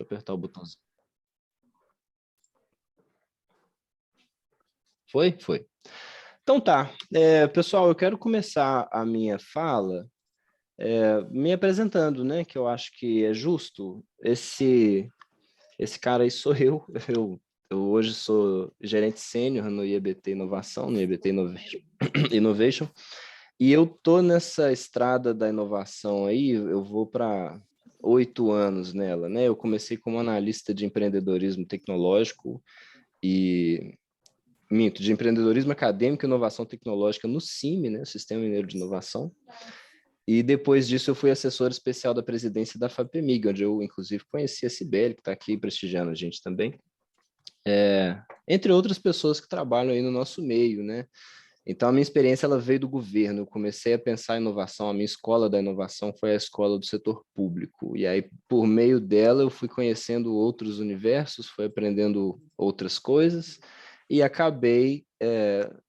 Deixa eu apertar o botãozinho. Foi? Foi. Então tá. Pessoal, eu quero começar a minha fala me apresentando, né? Que eu acho que é justo. Esse cara aí sou eu. Eu hoje sou gerente sênior no IEBT Inovação, no IEBT Innovation. E eu tô nessa estrada da inovação aí, eu vou para 8 anos nela, né? Eu comecei como analista de empreendedorismo tecnológico e de empreendedorismo acadêmico e inovação tecnológica no CIMI, né? Sistema Mineiro de Inovação. E depois disso eu fui assessor especial da presidência da FAPEMIG, onde eu inclusive conheci a Cibele, que está aqui prestigiando a gente também. Entre outras pessoas que trabalham aí no nosso meio, né? Então, a minha experiência ela veio do governo. Eu comecei a pensar em inovação. A minha escola da inovação foi a escola do setor público. E aí, por meio dela, eu fui conhecendo outros universos, fui aprendendo outras coisas e acabei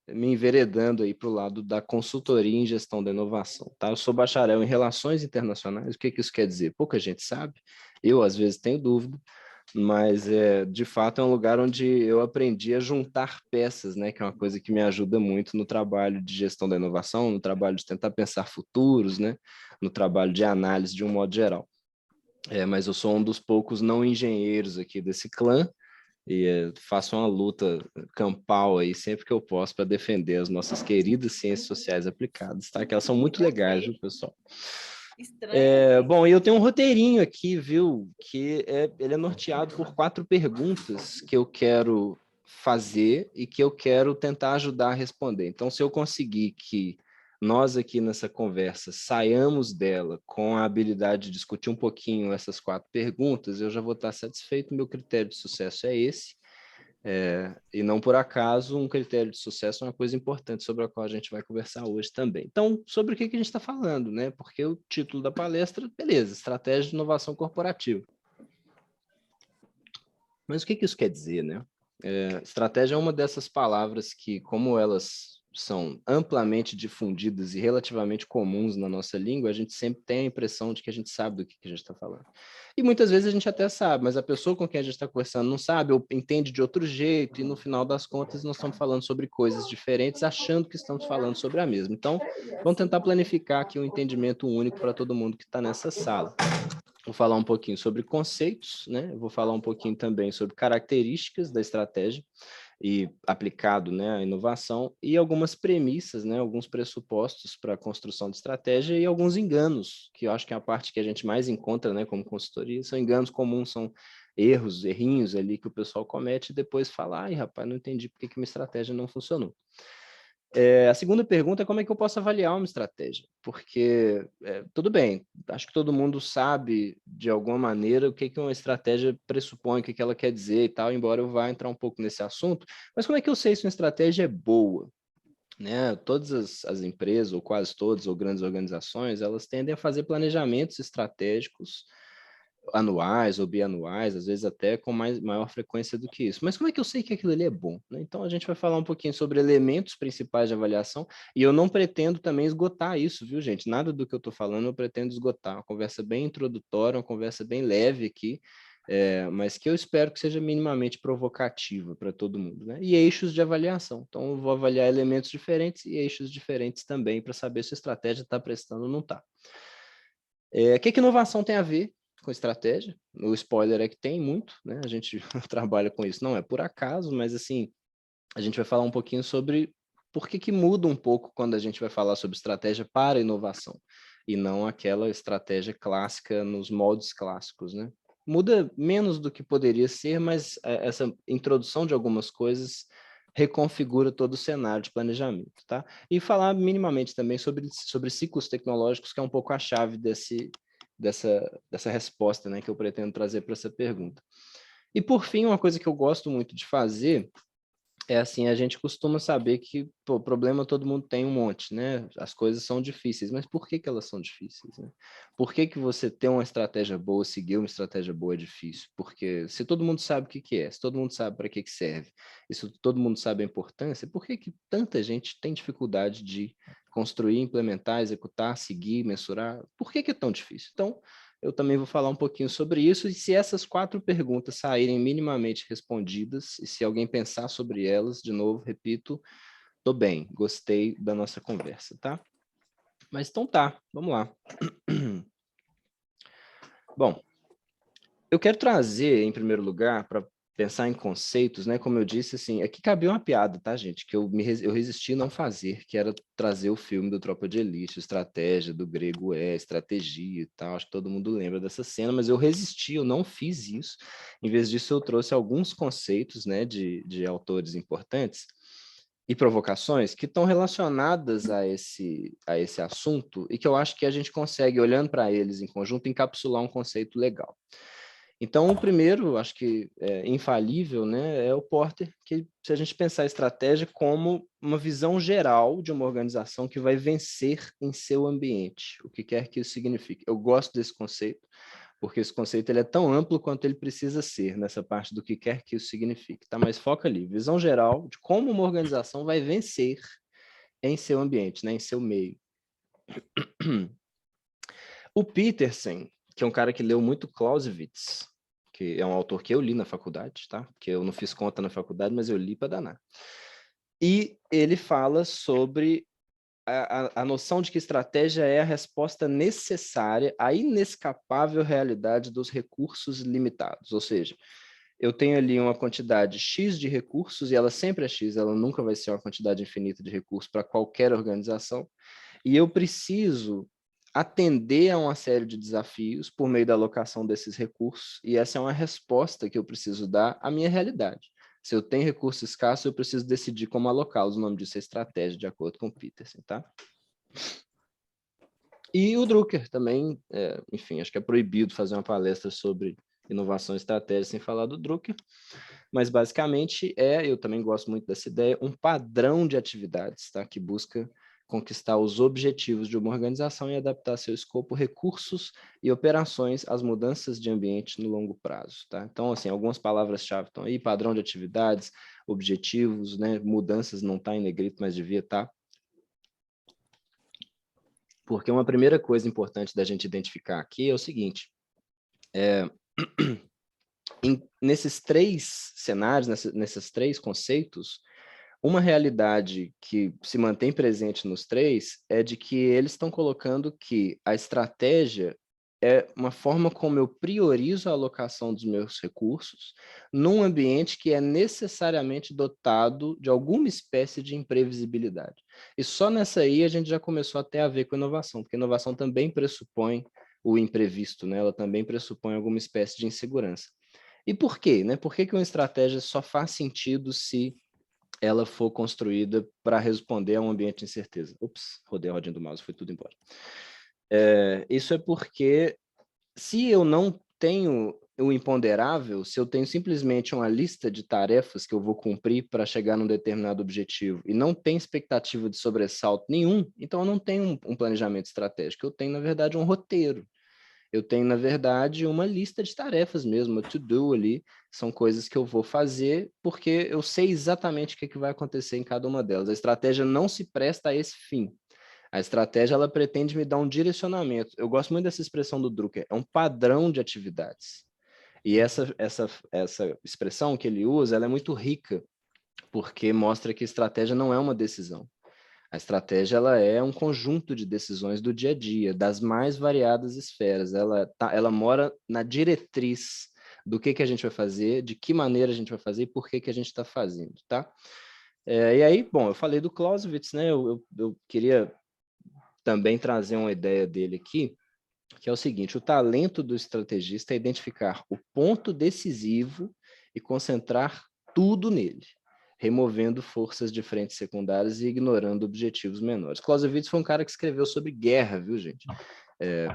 me enveredando aí para o lado da consultoria em gestão da inovação. Tá? Eu sou bacharel em relações internacionais. O que que isso quer dizer? Pouca gente sabe. Eu, às vezes, tenho dúvida, mas de fato é um lugar onde eu aprendi a juntar peças, né, que é uma coisa que me ajuda muito no trabalho de gestão da inovação, no trabalho de tentar pensar futuros, né, no trabalho de análise de um modo geral. Mas eu sou um dos poucos não engenheiros aqui desse clã e faço uma luta campal aí sempre que eu posso para defender as nossas queridas ciências sociais aplicadas, tá? Que elas são muito legais, viu, pessoal? Estranho. Bom, e eu tenho um roteirinho aqui, viu? Que ele é norteado por 4 perguntas que eu quero fazer e que eu quero tentar ajudar a responder. Então, se eu conseguir que nós aqui nessa conversa saiamos dela com a habilidade de discutir um pouquinho essas 4 perguntas, eu já vou estar satisfeito. Meu critério de sucesso é esse. E não por acaso, um critério de sucesso é uma coisa importante sobre a qual a gente vai conversar hoje também. Então, sobre o que a gente está falando, né? Porque o título da palestra, beleza, Estratégia de Inovação Corporativa. Mas o que isso quer dizer, né? Estratégia é uma dessas palavras que, como elas são amplamente difundidas e relativamente comuns na nossa língua, a gente sempre tem a impressão de que a gente sabe do que a gente está falando. E muitas vezes a gente até sabe, mas a pessoa com quem a gente está conversando não sabe ou entende de outro jeito, e no final das contas nós estamos falando sobre coisas diferentes, achando que estamos falando sobre a mesma. Então, vamos tentar planificar aqui um entendimento único para todo mundo que está nessa sala. Vou falar um pouquinho sobre conceitos, né? Vou falar um pouquinho também sobre características da estratégia e aplicado, né, à inovação e algumas premissas, né, alguns pressupostos para a construção de estratégia e alguns enganos, que eu acho que é a parte que a gente mais encontra, né, como consultoria, são enganos comuns, são errinhos ali que o pessoal comete e depois fala, ai, rapaz, não entendi por que minha estratégia não funcionou. A segunda pergunta é como é que eu posso avaliar uma estratégia? Porque, tudo bem, acho que todo mundo sabe, de alguma maneira, o que uma estratégia pressupõe, o que ela quer dizer e tal, embora eu vá entrar um pouco nesse assunto, mas como é que eu sei se uma estratégia é boa? Né? Todas as empresas, ou quase todas, ou grandes organizações, elas tendem a fazer planejamentos estratégicos anuais ou bianuais, às vezes até com maior frequência do que isso. Mas como é que eu sei que aquilo ali é bom? Né? Então, a gente vai falar um pouquinho sobre elementos principais de avaliação, e eu não pretendo também esgotar isso, viu, gente? Nada do que eu estou falando eu pretendo esgotar. Uma conversa bem introdutória, uma conversa bem leve aqui, mas que eu espero que seja minimamente provocativa para todo mundo. Né? E eixos de avaliação. Então, eu vou avaliar elementos diferentes e eixos diferentes também para saber se a estratégia está prestando ou não está. O que inovação tem a ver com estratégia? O spoiler é que tem muito, né? A gente trabalha com isso, não é por acaso, mas assim, a gente vai falar um pouquinho sobre por que muda um pouco quando a gente vai falar sobre estratégia para inovação, e não aquela estratégia clássica nos moldes clássicos, né? Muda menos do que poderia ser, mas essa introdução de algumas coisas reconfigura todo o cenário de planejamento, tá? E falar minimamente também sobre ciclos tecnológicos, que é um pouco a chave dessa resposta, né, que eu pretendo trazer para essa pergunta. E, por fim, uma coisa que eu gosto muito de fazer é assim, a gente costuma saber que pô, problema todo mundo tem um monte, né? As coisas são difíceis, mas por que elas são difíceis, né? Por que você ter uma estratégia boa, seguir uma estratégia boa é difícil? Porque se todo mundo sabe o que é, se todo mundo sabe para que serve, e se todo mundo sabe a importância, por que tanta gente tem dificuldade de construir, implementar, executar, seguir, mensurar? Por que é tão difícil? Então, eu também vou falar um pouquinho sobre isso, e se essas 4 perguntas saírem minimamente respondidas, e se alguém pensar sobre elas, de novo, repito, tô bem, gostei da nossa conversa, tá? Mas então tá, vamos lá. Bom, eu quero trazer, em primeiro lugar, para pensar em conceitos, né? Como eu disse, assim, aqui cabia uma piada, tá, gente? Que eu resisti a não fazer, que era trazer o filme do Tropa de Elite, estratégia do grego estratégia e tal. Acho que todo mundo lembra dessa cena, mas eu resisti, eu não fiz isso. Em vez disso, eu trouxe alguns conceitos, né, de autores importantes e provocações que estão relacionadas a esse assunto e que eu acho que a gente consegue, olhando para eles em conjunto, encapsular um conceito legal. Então, o primeiro, acho que é infalível, né, é o Porter, que se a gente pensar a estratégia como uma visão geral de uma organização que vai vencer em seu ambiente, o que quer que isso signifique. Eu gosto desse conceito, porque esse conceito ele é tão amplo quanto ele precisa ser nessa parte do que quer que isso signifique, tá? Mas foca ali, visão geral de como uma organização vai vencer em seu ambiente, né, em seu meio. O Peterson, que é um cara que leu muito Clausewitz, que é um autor que eu li na faculdade, tá? Que eu não fiz conta na faculdade, mas eu li para danar. E ele fala sobre a noção de que estratégia é a resposta necessária à inescapável realidade dos recursos limitados. Ou seja, eu tenho ali uma quantidade X de recursos, e ela sempre é X, ela nunca vai ser uma quantidade infinita de recursos para qualquer organização, e eu preciso atender a uma série de desafios por meio da alocação desses recursos, e essa é uma resposta que eu preciso dar à minha realidade. Se eu tenho recursos escassos, eu preciso decidir como alocá-los. O nome disso é estratégia, de acordo com o Peterson, tá? E o Drucker também, enfim, acho que é proibido fazer uma palestra sobre inovação e estratégia sem falar do Drucker, mas basicamente eu também gosto muito dessa ideia, um padrão de atividades, tá? Que busca conquistar os objetivos de uma organização e adaptar seu escopo, recursos e operações às mudanças de ambiente no longo prazo, tá? Então, assim, algumas palavras-chave estão aí, padrão de atividades, objetivos, né? Mudanças não está em negrito, mas devia estar. Porque uma primeira coisa importante da gente identificar aqui é o seguinte, nesses 3 cenários, nesses 3 conceitos, uma realidade que se mantém presente nos 3 é de que eles estão colocando que a estratégia é uma forma como eu priorizo a alocação dos meus recursos num ambiente que é necessariamente dotado de alguma espécie de imprevisibilidade. E só nessa aí a gente já começou a ter a ver com inovação, porque inovação também pressupõe o imprevisto, né? Ela também pressupõe alguma espécie de insegurança. E por quê? Né? Por que uma estratégia só faz sentido se ela for construída para responder a um ambiente de incerteza? Ups, rodei a rodinha do mouse, foi tudo embora. Isso é porque se eu não tenho o imponderável, se eu tenho simplesmente uma lista de tarefas que eu vou cumprir para chegar num determinado objetivo e não tem expectativa de sobressalto nenhum, então eu não tenho um planejamento estratégico, eu tenho, na verdade, um roteiro. Eu tenho, na verdade, uma lista de tarefas mesmo, uma to-do ali, são coisas que eu vou fazer porque eu sei exatamente o que vai acontecer em cada uma delas. A estratégia não se presta a esse fim. A estratégia, ela pretende me dar um direcionamento. Eu gosto muito dessa expressão do Drucker, é um padrão de atividades. E essa expressão que ele usa, ela é muito rica, porque mostra que estratégia não é uma decisão. A estratégia ela é um conjunto de decisões do dia a dia, das mais variadas esferas. Ela mora na diretriz do que a gente vai fazer, de que maneira a gente vai fazer e por que a gente está fazendo, tá? E aí, bom, eu falei do Clausewitz, né? Eu queria também trazer uma ideia dele aqui, que é o seguinte: o talento do estrategista é identificar o ponto decisivo e concentrar tudo nele, removendo forças de frentes secundárias e ignorando objetivos menores. Clausewitz foi um cara que escreveu sobre guerra, viu, gente?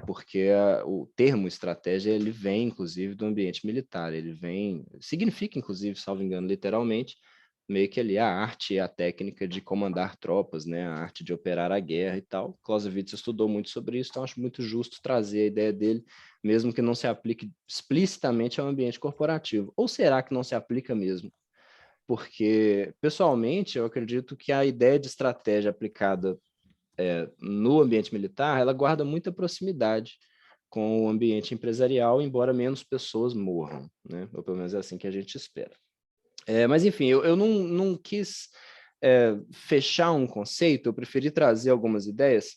Porque o termo estratégia, ele vem, inclusive, do ambiente militar, significa, inclusive, salvo engano, literalmente, meio que ali a arte e a técnica de comandar tropas, né? A arte de operar a guerra e tal. Clausewitz estudou muito sobre isso, então acho muito justo trazer a ideia dele, mesmo que não se aplique explicitamente ao ambiente corporativo. Ou será que não se aplica mesmo? Porque, pessoalmente, eu acredito que a ideia de estratégia aplicada no ambiente militar, ela guarda muita proximidade com o ambiente empresarial, embora menos pessoas morram, né? Ou pelo menos é assim que a gente espera. Mas, enfim, eu não quis fechar um conceito, eu preferi trazer algumas ideias,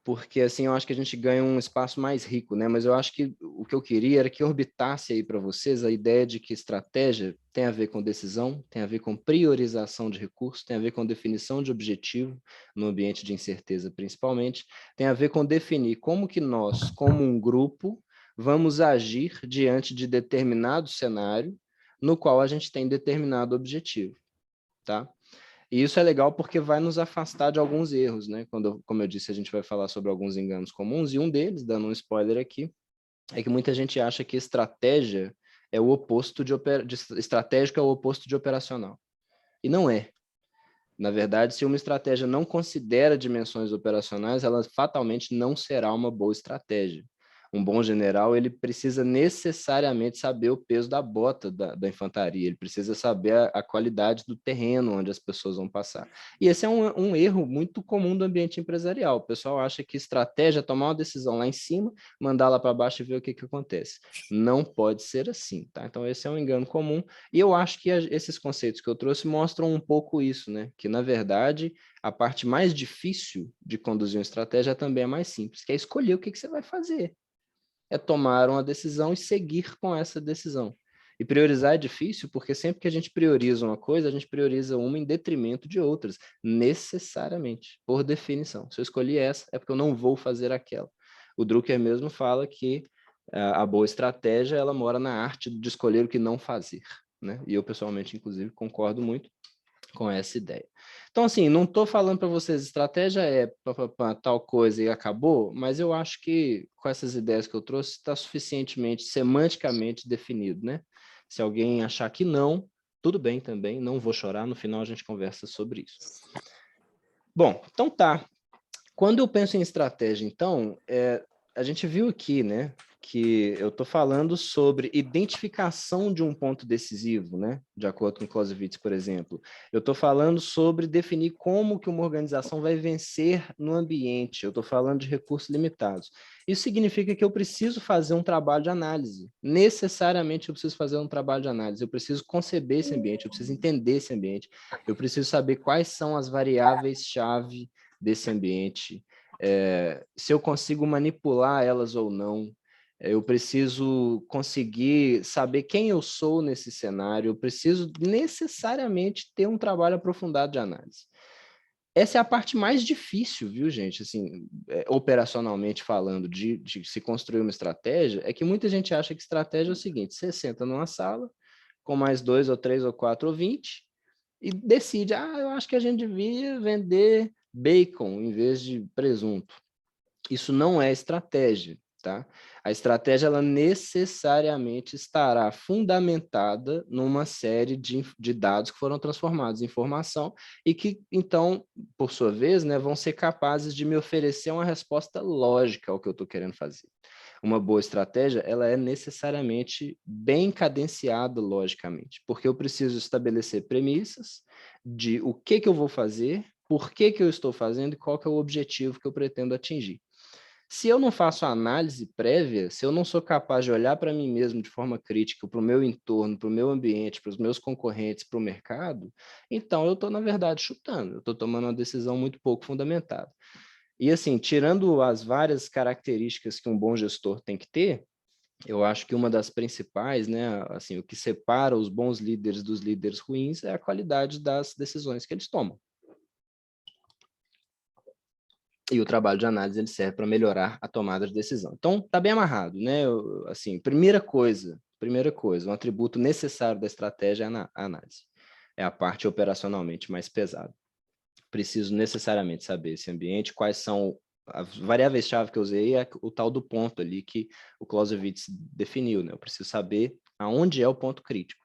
porque assim eu acho que a gente ganha um espaço mais rico, né? Mas eu acho que o que eu queria era que orbitasse aí para vocês a ideia de que estratégia tem a ver com decisão, tem a ver com priorização de recursos, tem a ver com definição de objetivo no ambiente de incerteza, principalmente, tem a ver com definir como que nós, como um grupo, vamos agir diante de determinado cenário no qual a gente tem determinado objetivo, tá? E isso é legal porque vai nos afastar de alguns erros, né? Quando, como eu disse, a gente vai falar sobre alguns enganos comuns, e um deles, dando um spoiler aqui, é que muita gente acha que estratégia é o oposto de estratégico é o oposto de operacional. E não é. Na verdade, se uma estratégia não considera dimensões operacionais, ela fatalmente não será uma boa estratégia. Um bom general, ele precisa necessariamente saber o peso da bota da infantaria, ele precisa saber a qualidade do terreno onde as pessoas vão passar. E esse é um erro muito comum do ambiente empresarial. O pessoal acha que estratégia é tomar uma decisão lá em cima, mandar lá para baixo e ver o que acontece. Não pode ser assim, tá? Então, esse é um engano comum. E eu acho que esses conceitos que eu trouxe mostram um pouco isso, né? Que, na verdade, a parte mais difícil de conduzir uma estratégia também é mais simples, que é escolher o que você vai fazer. É tomar uma decisão e seguir com essa decisão. E priorizar é difícil porque sempre que a gente prioriza uma coisa, a gente prioriza uma em detrimento de outras, necessariamente, por definição. Se eu escolhi essa, é porque eu não vou fazer aquela. O Drucker mesmo fala que a boa estratégia, ela mora na arte de escolher o que não fazer, né? E eu, pessoalmente, inclusive, concordo muito com essa ideia. Então, assim, não estou falando para vocês, estratégia é tal coisa e acabou, mas eu acho que com essas ideias que eu trouxe, está suficientemente semanticamente definido, né? Se alguém achar que não, tudo bem também, não vou chorar, no final a gente conversa sobre isso. Bom, então tá. Quando eu penso em estratégia, então, a gente viu aqui, né, que eu estou falando sobre identificação de um ponto decisivo, né, de acordo com Clausewitz, por exemplo. Eu estou falando sobre definir como que uma organização vai vencer no ambiente. Eu estou falando de recursos limitados. Isso significa que eu preciso fazer um trabalho de análise. Necessariamente eu preciso fazer um trabalho de análise. Eu preciso conceber esse ambiente, eu preciso entender esse ambiente, eu preciso saber quais são as variáveis-chave desse ambiente, se eu consigo manipular elas ou não, eu preciso conseguir saber quem eu sou nesse cenário, eu preciso necessariamente ter um trabalho aprofundado de análise. Essa é a parte mais difícil, viu, gente? Assim, operacionalmente falando, de se construir uma estratégia, é que muita gente acha que estratégia é o seguinte: você senta numa sala com mais 2 ou 3 ou 4 ou 20 e decide, eu acho que a gente devia vender bacon em vez de presunto. Isso não é estratégia, tá? A estratégia, ela necessariamente estará fundamentada numa série de dados que foram transformados em informação e que, então, por sua vez, né, vão ser capazes de me oferecer uma resposta lógica ao que eu estou querendo fazer. Uma boa estratégia, ela é necessariamente bem cadenciada logicamente, porque eu preciso estabelecer premissas de o que eu vou fazer, por que eu estou fazendo e qual que é o objetivo que eu pretendo atingir. Se eu não faço análise prévia, se eu não sou capaz de olhar para mim mesmo de forma crítica, para o meu entorno, para o meu ambiente, para os meus concorrentes, para o mercado, então eu estou, na verdade, chutando, eu estou tomando uma decisão muito pouco fundamentada. E assim, tirando as várias características que um bom gestor tem que ter, eu acho que uma das principais, né, assim, o que separa os bons líderes dos líderes ruins é a qualidade das decisões que eles tomam. E o trabalho de análise ele serve para melhorar a tomada de decisão. Então, está bem amarrado, né? Assim, primeira coisa, um atributo necessário da estratégia é a análise. É a parte operacionalmente mais pesada. Preciso necessariamente saber esse ambiente, quais são as variáveis-chave que eu usei, é o tal do ponto ali que o Clausewitz definiu, né? Eu preciso saber aonde é o ponto crítico.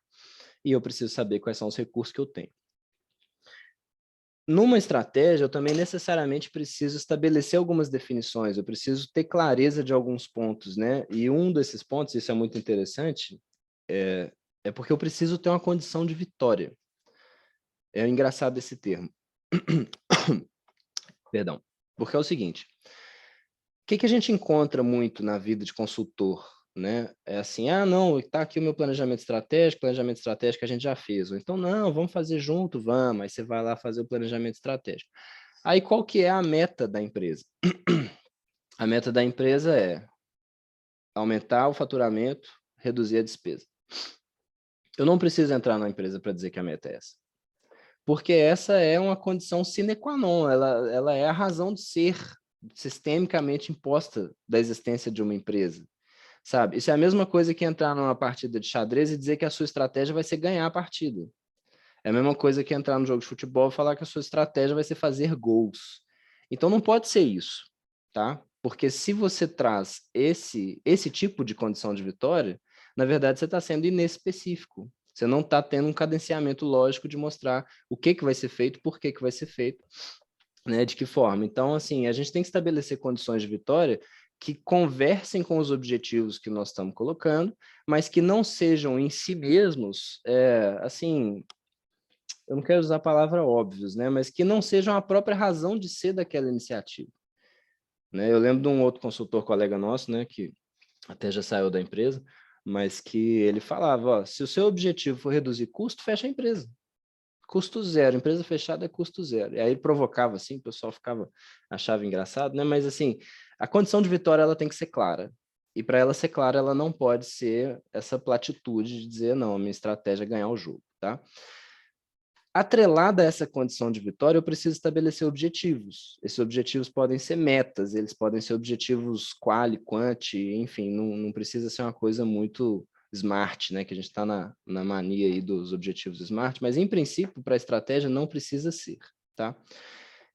E eu preciso saber quais são os recursos que eu tenho. Numa estratégia, eu também necessariamente preciso estabelecer algumas definições, eu preciso ter clareza de alguns pontos, né? E um desses pontos, isso é muito interessante, é porque eu preciso ter uma condição de vitória. É engraçado esse termo. Perdão. Porque é o seguinte, que a gente encontra muito na vida de consultor, né? É assim, não, está aqui o meu planejamento estratégico a gente já fez. Ou então, não, vamos fazer junto, vamos. Aí você vai lá fazer o planejamento estratégico. Aí, qual que é a meta da empresa? A meta da empresa é aumentar o faturamento, reduzir a despesa. Eu não preciso entrar na empresa para dizer que a meta é essa. Porque essa é uma condição sine qua non, ela é a razão de ser sistemicamente imposta da existência de uma empresa, sabe? Isso é a mesma coisa que entrar numa partida de xadrez e dizer que a sua estratégia vai ser ganhar a partida. É a mesma coisa que entrar no jogo de futebol e falar que a sua estratégia vai ser fazer gols. Então não pode ser isso, tá? Porque se você traz esse tipo de condição de vitória, na verdade você está sendo inespecífico. Você não está tendo um cadenciamento lógico de mostrar o que vai ser feito, por que vai ser feito, né? De que forma. Então, assim, a gente tem que estabelecer condições de vitória que conversem com os objetivos que nós estamos colocando, mas que não sejam em si mesmos, assim, eu não quero usar a palavra óbvios, né? Mas que não sejam a própria razão de ser daquela iniciativa. Né? Eu lembro de um outro consultor colega nosso, né, que até já saiu da empresa, mas que ele falava, ó, se o seu objetivo for reduzir custo, fecha a empresa. Custo zero, empresa fechada é custo zero. E aí ele provocava assim, o pessoal achava engraçado, né? Mas assim, a condição de vitória ela tem que ser clara. E para ela ser clara, ela não pode ser essa platitude de dizer, não, a minha estratégia é ganhar o jogo, tá? Atrelada a essa condição de vitória, eu preciso estabelecer objetivos. Esses objetivos podem ser metas, eles podem ser objetivos quali, quanti, enfim, não precisa ser uma coisa muito smart, né? Que a gente está na mania aí dos objetivos smart, mas em princípio, para a estratégia, não precisa ser, tá?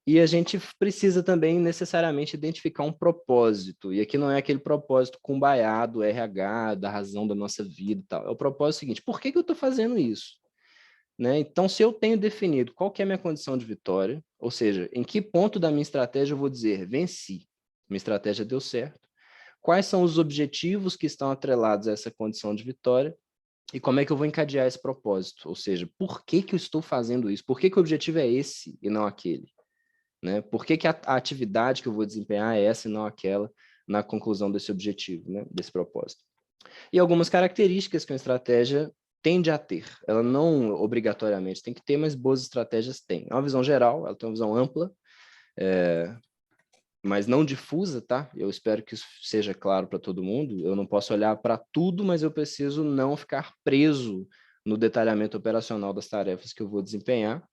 E a gente precisa também necessariamente identificar um propósito. E aqui não é aquele propósito cumbaiado, RH, da razão da nossa vida e tal. É o propósito seguinte: por que eu estou fazendo isso? Né? Então, se eu tenho definido qual que é a minha condição de vitória, ou seja, em que ponto da minha estratégia eu vou dizer, venci, minha estratégia deu certo, quais são os objetivos que estão atrelados a essa condição de vitória e como é que eu vou encadear esse propósito, ou seja, por que eu estou fazendo isso? Por que o objetivo é esse e não aquele? Né? Por que a atividade que eu vou desempenhar é essa e não aquela na conclusão desse objetivo, né? Desse propósito? E algumas características que uma estratégia tende a ter. Ela não obrigatoriamente tem que ter, mas boas estratégias têm. É uma visão geral, ela tem uma visão ampla, mas não difusa, tá? Eu espero que isso seja claro para todo mundo. Eu não posso olhar para tudo, mas eu preciso não ficar preso no detalhamento operacional das tarefas que eu vou desempenhar.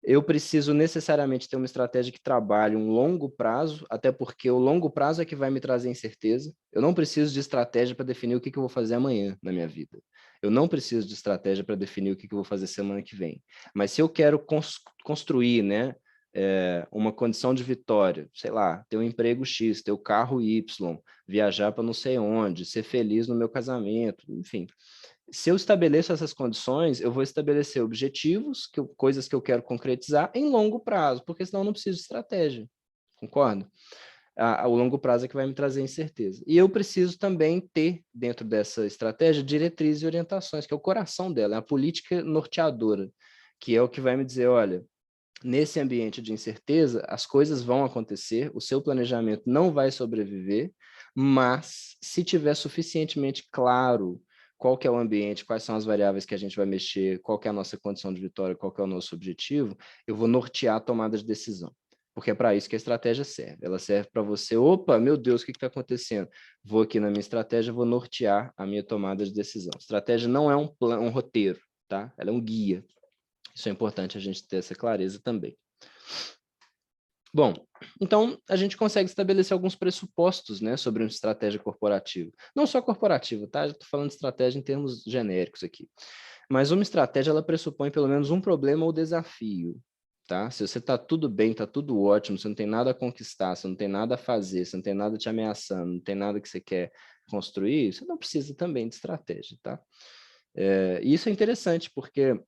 Eu preciso necessariamente ter uma estratégia que trabalhe um longo prazo, até porque o longo prazo é que vai me trazer incerteza. Eu não preciso de estratégia para definir o que eu vou fazer amanhã na minha vida. Eu não preciso de estratégia para definir o que eu vou fazer semana que vem. Mas se eu quero construir, né, uma condição de vitória, sei lá, ter um emprego X, ter o carro Y, viajar para não sei onde, ser feliz no meu casamento, enfim, se eu estabeleço essas condições, eu vou estabelecer objetivos, coisas que eu quero concretizar em longo prazo, porque senão eu não preciso de estratégia, concorda? O longo prazo é que vai me trazer incerteza. E eu preciso também ter, dentro dessa estratégia, diretrizes e orientações, que é o coração dela, é a política norteadora, que é o que vai me dizer, olha, nesse ambiente de incerteza, as coisas vão acontecer, o seu planejamento não vai sobreviver, mas se tiver suficientemente claro qual que é o ambiente, quais são as variáveis que a gente vai mexer, qual que é a nossa condição de vitória, qual que é o nosso objetivo, eu vou nortear a tomada de decisão. Porque é para isso que a estratégia serve. Ela serve para você, opa, meu Deus, o que está acontecendo? Vou aqui na minha estratégia, vou nortear a minha tomada de decisão. Estratégia não é um roteiro, tá? Ela é um guia. Isso é importante a gente ter essa clareza também. Bom, então a gente consegue estabelecer alguns pressupostos, né, sobre uma estratégia corporativa. Não só corporativa, tá? Já estou falando de estratégia em termos genéricos aqui. Mas uma estratégia, ela pressupõe pelo menos um problema ou desafio, tá? Se você está tudo bem, está tudo ótimo, você não tem nada a conquistar, você não tem nada a fazer, você não tem nada te ameaçando, não tem nada que você quer construir, você não precisa também de estratégia, tá? E isso é interessante, porque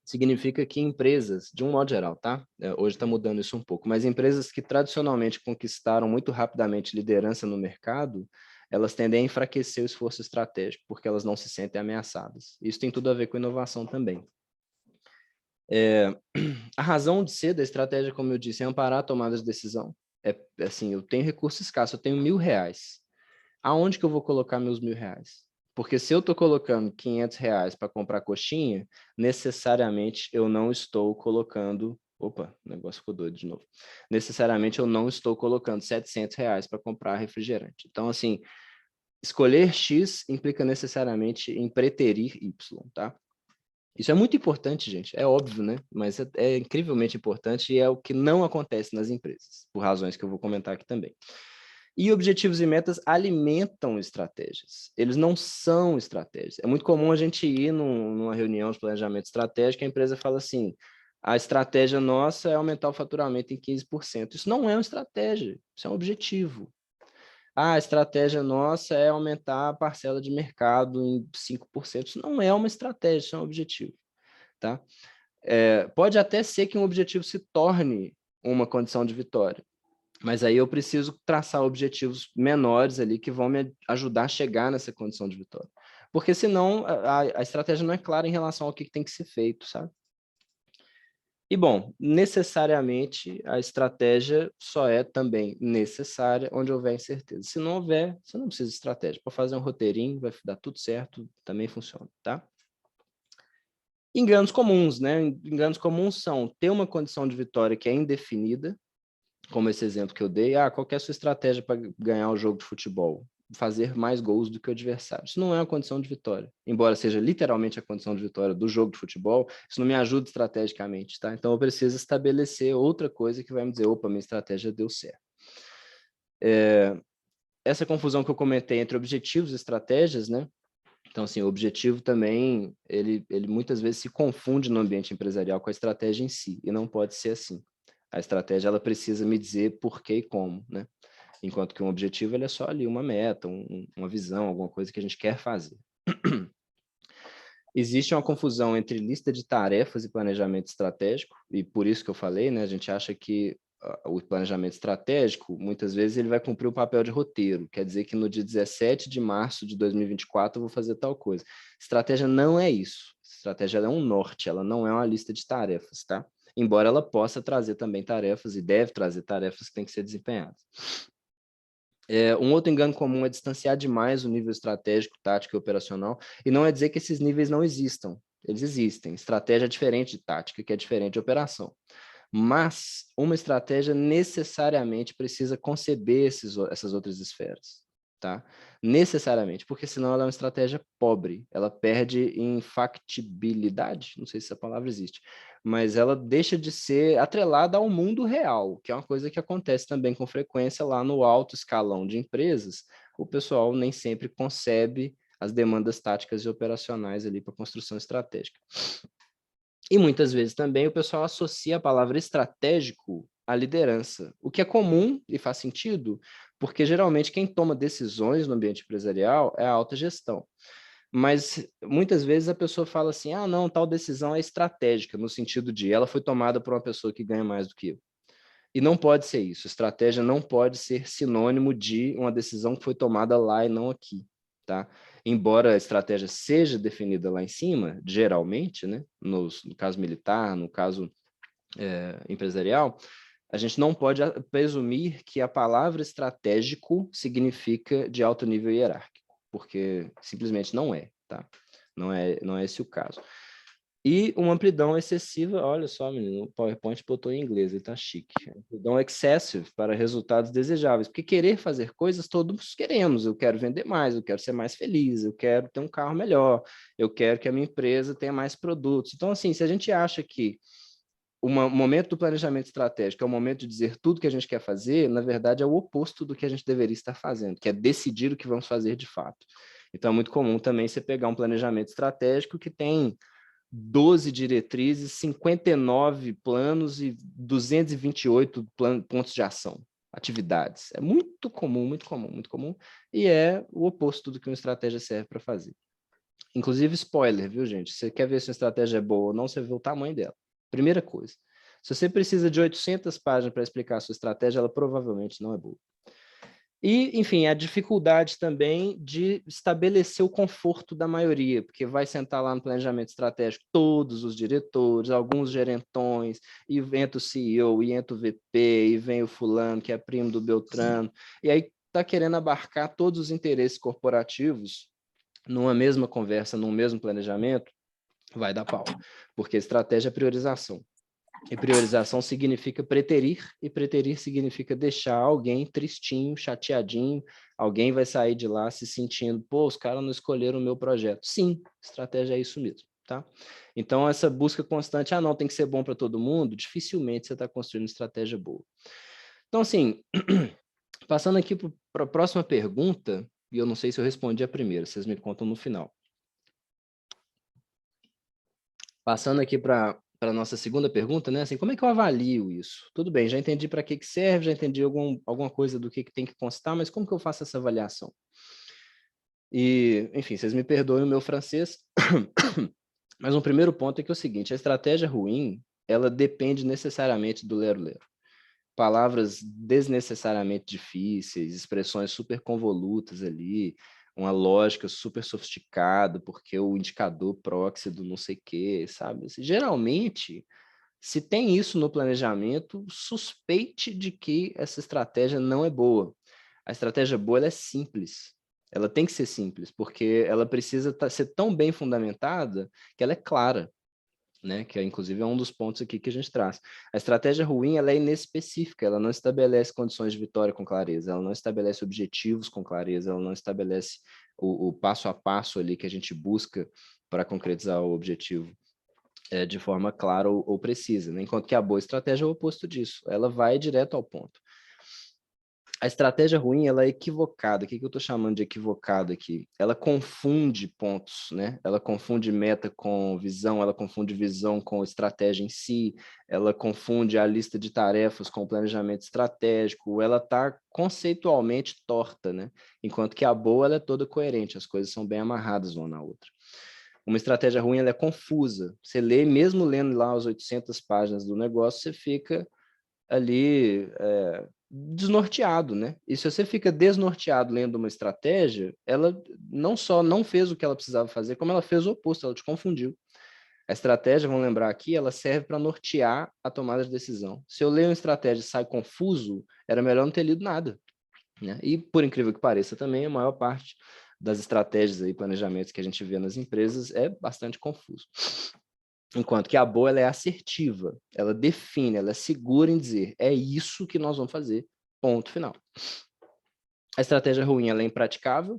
significa que empresas, de um modo geral, tá? Hoje está mudando isso um pouco, mas empresas que tradicionalmente conquistaram muito rapidamente liderança no mercado, elas tendem a enfraquecer o esforço estratégico, porque elas não se sentem ameaçadas. Isso tem tudo a ver com inovação também. A razão de ser da estratégia, como eu disse, é amparar a tomada de decisão. Assim, eu tenho recurso escasso, eu tenho R$ 1.000. Aonde que eu vou colocar meus R$ 1.000? Porque se eu estou colocando R$ 500 para comprar coxinha, necessariamente eu não estou colocando... Opa, o negócio ficou doido de novo. Necessariamente eu não estou colocando R$ 700 para comprar refrigerante. Então, assim, escolher X implica necessariamente em preterir Y, tá? Isso é muito importante, gente. É óbvio, né? Mas é incrivelmente importante e é o que não acontece nas empresas, por razões que eu vou comentar aqui também. E objetivos e metas alimentam estratégias. Eles não são estratégias. É muito comum a gente ir numa reunião de planejamento estratégico e a empresa fala assim, a estratégia nossa é aumentar o faturamento em 15%. Isso não é uma estratégia, isso é um objetivo. A estratégia nossa é aumentar a parcela de mercado em 5%. Isso não é uma estratégia, isso é um objetivo. Tá? Pode até ser que um objetivo se torne uma condição de vitória, mas aí eu preciso traçar objetivos menores ali que vão me ajudar a chegar nessa condição de vitória. Porque senão a estratégia não é clara em relação ao que tem que ser feito, sabe? E, bom, necessariamente a estratégia só é também necessária onde houver incerteza. Se não houver, você não precisa de estratégia. Para fazer um roteirinho, vai dar tudo certo, também funciona, tá? Enganos comuns, né? Enganos comuns são ter uma condição de vitória que é indefinida, como esse exemplo que eu dei. Qual que é a sua estratégia para ganhar o jogo de futebol? Fazer mais gols do que o adversário. Isso não é uma condição de vitória. Embora seja literalmente a condição de vitória do jogo de futebol, isso não me ajuda estrategicamente, tá? Então eu preciso estabelecer outra coisa que vai me dizer, opa, minha estratégia deu certo. Essa confusão que eu comentei entre objetivos e estratégias, né? Então, assim, o objetivo também, ele muitas vezes se confunde no ambiente empresarial com a estratégia em si, e não pode ser assim. A estratégia, ela precisa me dizer por que e como, né? Enquanto que um objetivo, ele é só ali uma meta, uma visão, alguma coisa que a gente quer fazer. Existe uma confusão entre lista de tarefas e planejamento estratégico, e por isso que eu falei, né? A gente acha que o planejamento estratégico, muitas vezes, ele vai cumprir o papel de roteiro. Quer dizer que no dia 17 de março de 2024 eu vou fazer tal coisa. Estratégia não é isso. Estratégia é um norte, ela não é uma lista de tarefas, tá? Embora ela possa trazer também tarefas, e deve trazer tarefas que têm que ser desempenhadas. Um outro engano comum é distanciar demais o nível estratégico, tático e operacional, e não é dizer que esses níveis não existam. Eles existem. Estratégia é diferente de tática, que é diferente de operação. Mas uma estratégia necessariamente precisa conceber essas outras esferas, tá? Necessariamente, porque senão ela é uma estratégia pobre, ela perde em factibilidade, não sei se essa palavra existe, mas ela deixa de ser atrelada ao mundo real, que é uma coisa que acontece também com frequência lá no alto escalão de empresas. O pessoal nem sempre concebe as demandas táticas e operacionais ali para construção estratégica. E muitas vezes também o pessoal associa a palavra estratégico à liderança, o que é comum e faz sentido, porque geralmente quem toma decisões no ambiente empresarial é a alta gestão. Mas muitas vezes a pessoa fala assim, não, tal decisão é estratégica, no sentido de ela foi tomada por uma pessoa que ganha mais do que eu. E não pode ser isso. Estratégia não pode ser sinônimo de uma decisão que foi tomada lá e não aqui, tá? Embora a estratégia seja definida lá em cima, geralmente, né? No caso militar, no caso empresarial, a gente não pode presumir que a palavra estratégico significa de alto nível hierárquico, porque simplesmente não é, tá? Não é esse o caso. E uma amplidão excessiva, olha só, menino, o PowerPoint botou em inglês, ele tá chique. Amplidão excessive para resultados desejáveis, porque querer fazer coisas todos queremos. Eu quero vender mais, eu quero ser mais feliz, eu quero ter um carro melhor, eu quero que a minha empresa tenha mais produtos. Então, assim, se a gente acha que o momento do planejamento estratégico é o momento de dizer tudo que a gente quer fazer, na verdade é o oposto do que a gente deveria estar fazendo, que é decidir o que vamos fazer de fato. Então, é muito comum também você pegar um planejamento estratégico que tem 12 diretrizes, 59 planos e 228 pontos de ação, atividades. É muito comum, muito comum, muito comum, e é o oposto do que uma estratégia serve para fazer. Inclusive, spoiler, viu, gente? Você quer ver se uma estratégia é boa ou não, você vê o tamanho dela. Primeira coisa. Se você precisa de 800 páginas para explicar a sua estratégia, ela provavelmente não é boa. E, enfim, a dificuldade também de estabelecer o conforto da maioria, porque vai sentar lá no planejamento estratégico todos os diretores, alguns gerentões, e entra o CEO, e entra o VP, e vem o fulano, que é primo do Beltrano, e aí está querendo abarcar todos os interesses corporativos numa mesma conversa, num mesmo planejamento, vai dar pau, porque estratégia é priorização. E priorização significa preterir, e preterir significa deixar alguém tristinho, chateadinho, alguém vai sair de lá se sentindo, pô, os caras não escolheram o meu projeto. Sim, estratégia é isso mesmo, tá? Então, essa busca constante, não, tem que ser bom para todo mundo, dificilmente você está construindo estratégia boa. Então, assim, passando aqui para a próxima pergunta, e eu não sei se eu respondi a primeira, vocês me contam no final. Passando aqui para a nossa segunda pergunta, né? Assim, como é que eu avalio isso? Tudo bem, já entendi para que serve, já entendi alguma coisa do que tem que constar, mas como que eu faço essa avaliação? E, enfim, vocês me perdoem o meu francês, mas um primeiro ponto é que é o seguinte, a estratégia ruim, ela depende necessariamente do lero-lero. Palavras desnecessariamente difíceis, expressões super convolutas ali, uma lógica super sofisticada, porque o indicador proxy do não sei o quê, sabe? Geralmente, se tem isso no planejamento, suspeite de que essa estratégia não é boa. A estratégia boa ela é simples. Ela tem que ser simples, porque ela precisa ser tão bem fundamentada que ela é clara, né? Que inclusive é um dos pontos aqui que a gente traz. A estratégia ruim ela é inespecífica, ela não estabelece condições de vitória com clareza, ela não estabelece objetivos com clareza, ela não estabelece o passo a passo ali que a gente busca para concretizar o objetivo de forma clara ou precisa, né? Enquanto que a boa estratégia é o oposto disso, ela vai direto ao ponto. A estratégia ruim, ela é equivocada. O que eu estou chamando de equivocado aqui? Ela confunde pontos, né? Ela confunde meta com visão, ela confunde visão com estratégia em si, ela confunde a lista de tarefas com o planejamento estratégico, ela está conceitualmente torta, né? Enquanto que a boa, ela é toda coerente, as coisas são bem amarradas uma na outra. Uma estratégia ruim, ela é confusa. Você lê, mesmo lendo lá as 800 páginas do negócio, você fica ali desnorteado, né? E se você fica desnorteado lendo uma estratégia, ela não só não fez o que ela precisava fazer, como ela fez o oposto, ela te confundiu. A estratégia, vamos lembrar aqui, ela serve para nortear a tomada de decisão. Se eu leio uma estratégia e saio confuso, era melhor não ter lido nada, né? E, por incrível que pareça, também a maior parte das estratégias e planejamentos que a gente vê nas empresas é bastante confuso. Enquanto que a boa ela é assertiva, ela define, ela é segura em dizer, é isso que nós vamos fazer, ponto final. A estratégia ruim ela é impraticável,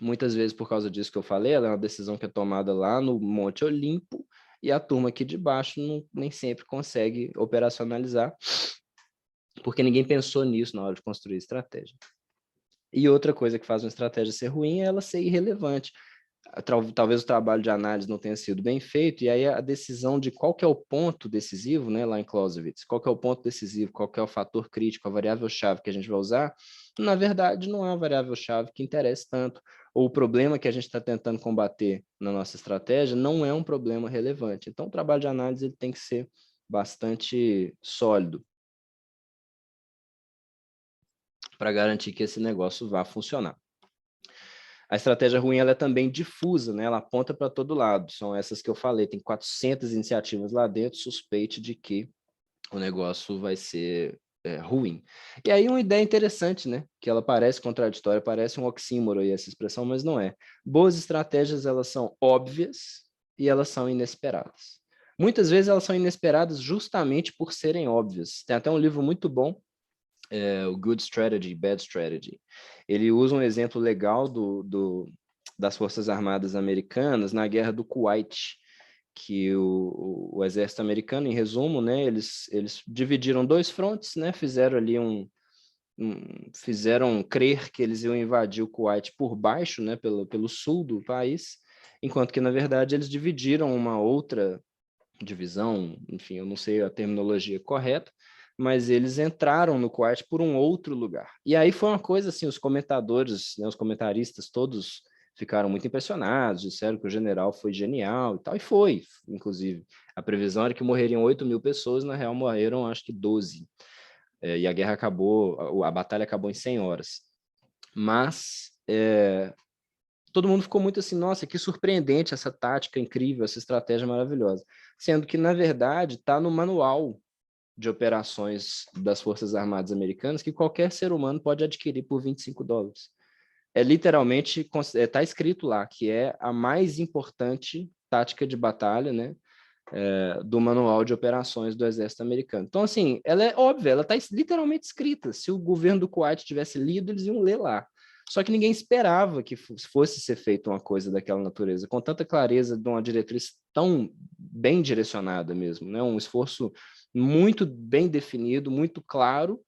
muitas vezes por causa disso que eu falei, ela é uma decisão que é tomada lá no Monte Olimpo, e a turma aqui de baixo nem sempre consegue operacionalizar, porque ninguém pensou nisso na hora de construir a estratégia. E outra coisa que faz uma estratégia ser ruim é ela ser irrelevante. Talvez o trabalho de análise não tenha sido bem feito, e aí a decisão de qual que é o ponto decisivo, né, lá em Clausewitz, qual que é o ponto decisivo, qual que é o fator crítico, a variável-chave que a gente vai usar, na verdade não é uma variável-chave que interessa tanto, ou o problema que a gente está tentando combater na nossa estratégia não é um problema relevante. Então o trabalho de análise ele tem que ser bastante sólido para garantir que esse negócio vá funcionar. A estratégia ruim ela é também difusa, né? Ela aponta para todo lado. São essas que eu falei, tem 400 iniciativas lá dentro, suspeite de que o negócio vai ser ruim. E aí uma ideia interessante, né? Que ela parece contraditória, parece um oxímoro aí essa expressão, mas não é. Boas estratégias, elas são óbvias e elas são inesperadas. Muitas vezes elas são inesperadas justamente por serem óbvias. Tem até um livro muito bom, o Good Strategy, Bad Strategy. Ele usa um exemplo legal das Forças Armadas Americanas na Guerra do Kuwait, que o exército americano, em resumo, né, eles dividiram dois frontes, né, fizeram ali fizeram crer que eles iam invadir o Kuwait por baixo, né, pelo sul do país, enquanto que, na verdade, eles dividiram uma outra divisão, enfim, eu não sei a terminologia correta, mas eles entraram no Kuwait por um outro lugar. E aí foi uma coisa assim, os comentadores, né, os comentaristas todos ficaram muito impressionados, disseram que o general foi genial e tal, e foi, inclusive. A previsão era que morreriam 8.000 pessoas, na real morreram acho que 12. E a guerra acabou, a batalha acabou em 100 horas. mas todo mundo ficou muito assim, nossa, que surpreendente essa tática incrível, essa estratégia maravilhosa. Sendo que, na verdade, está no manual de operações das Forças Armadas Americanas que qualquer ser humano pode adquirir por $25. Literalmente, está escrito lá que é a mais importante tática de batalha, né, do manual de operações do Exército Americano. Então, assim, ela é óbvia, ela está literalmente escrita. Se o governo do Kuwait tivesse lido, eles iam ler lá. Só que ninguém esperava que fosse ser feita uma coisa daquela natureza, com tanta clareza, de uma diretriz tão bem direcionada mesmo, né? Um esforço muito bem definido, muito claro,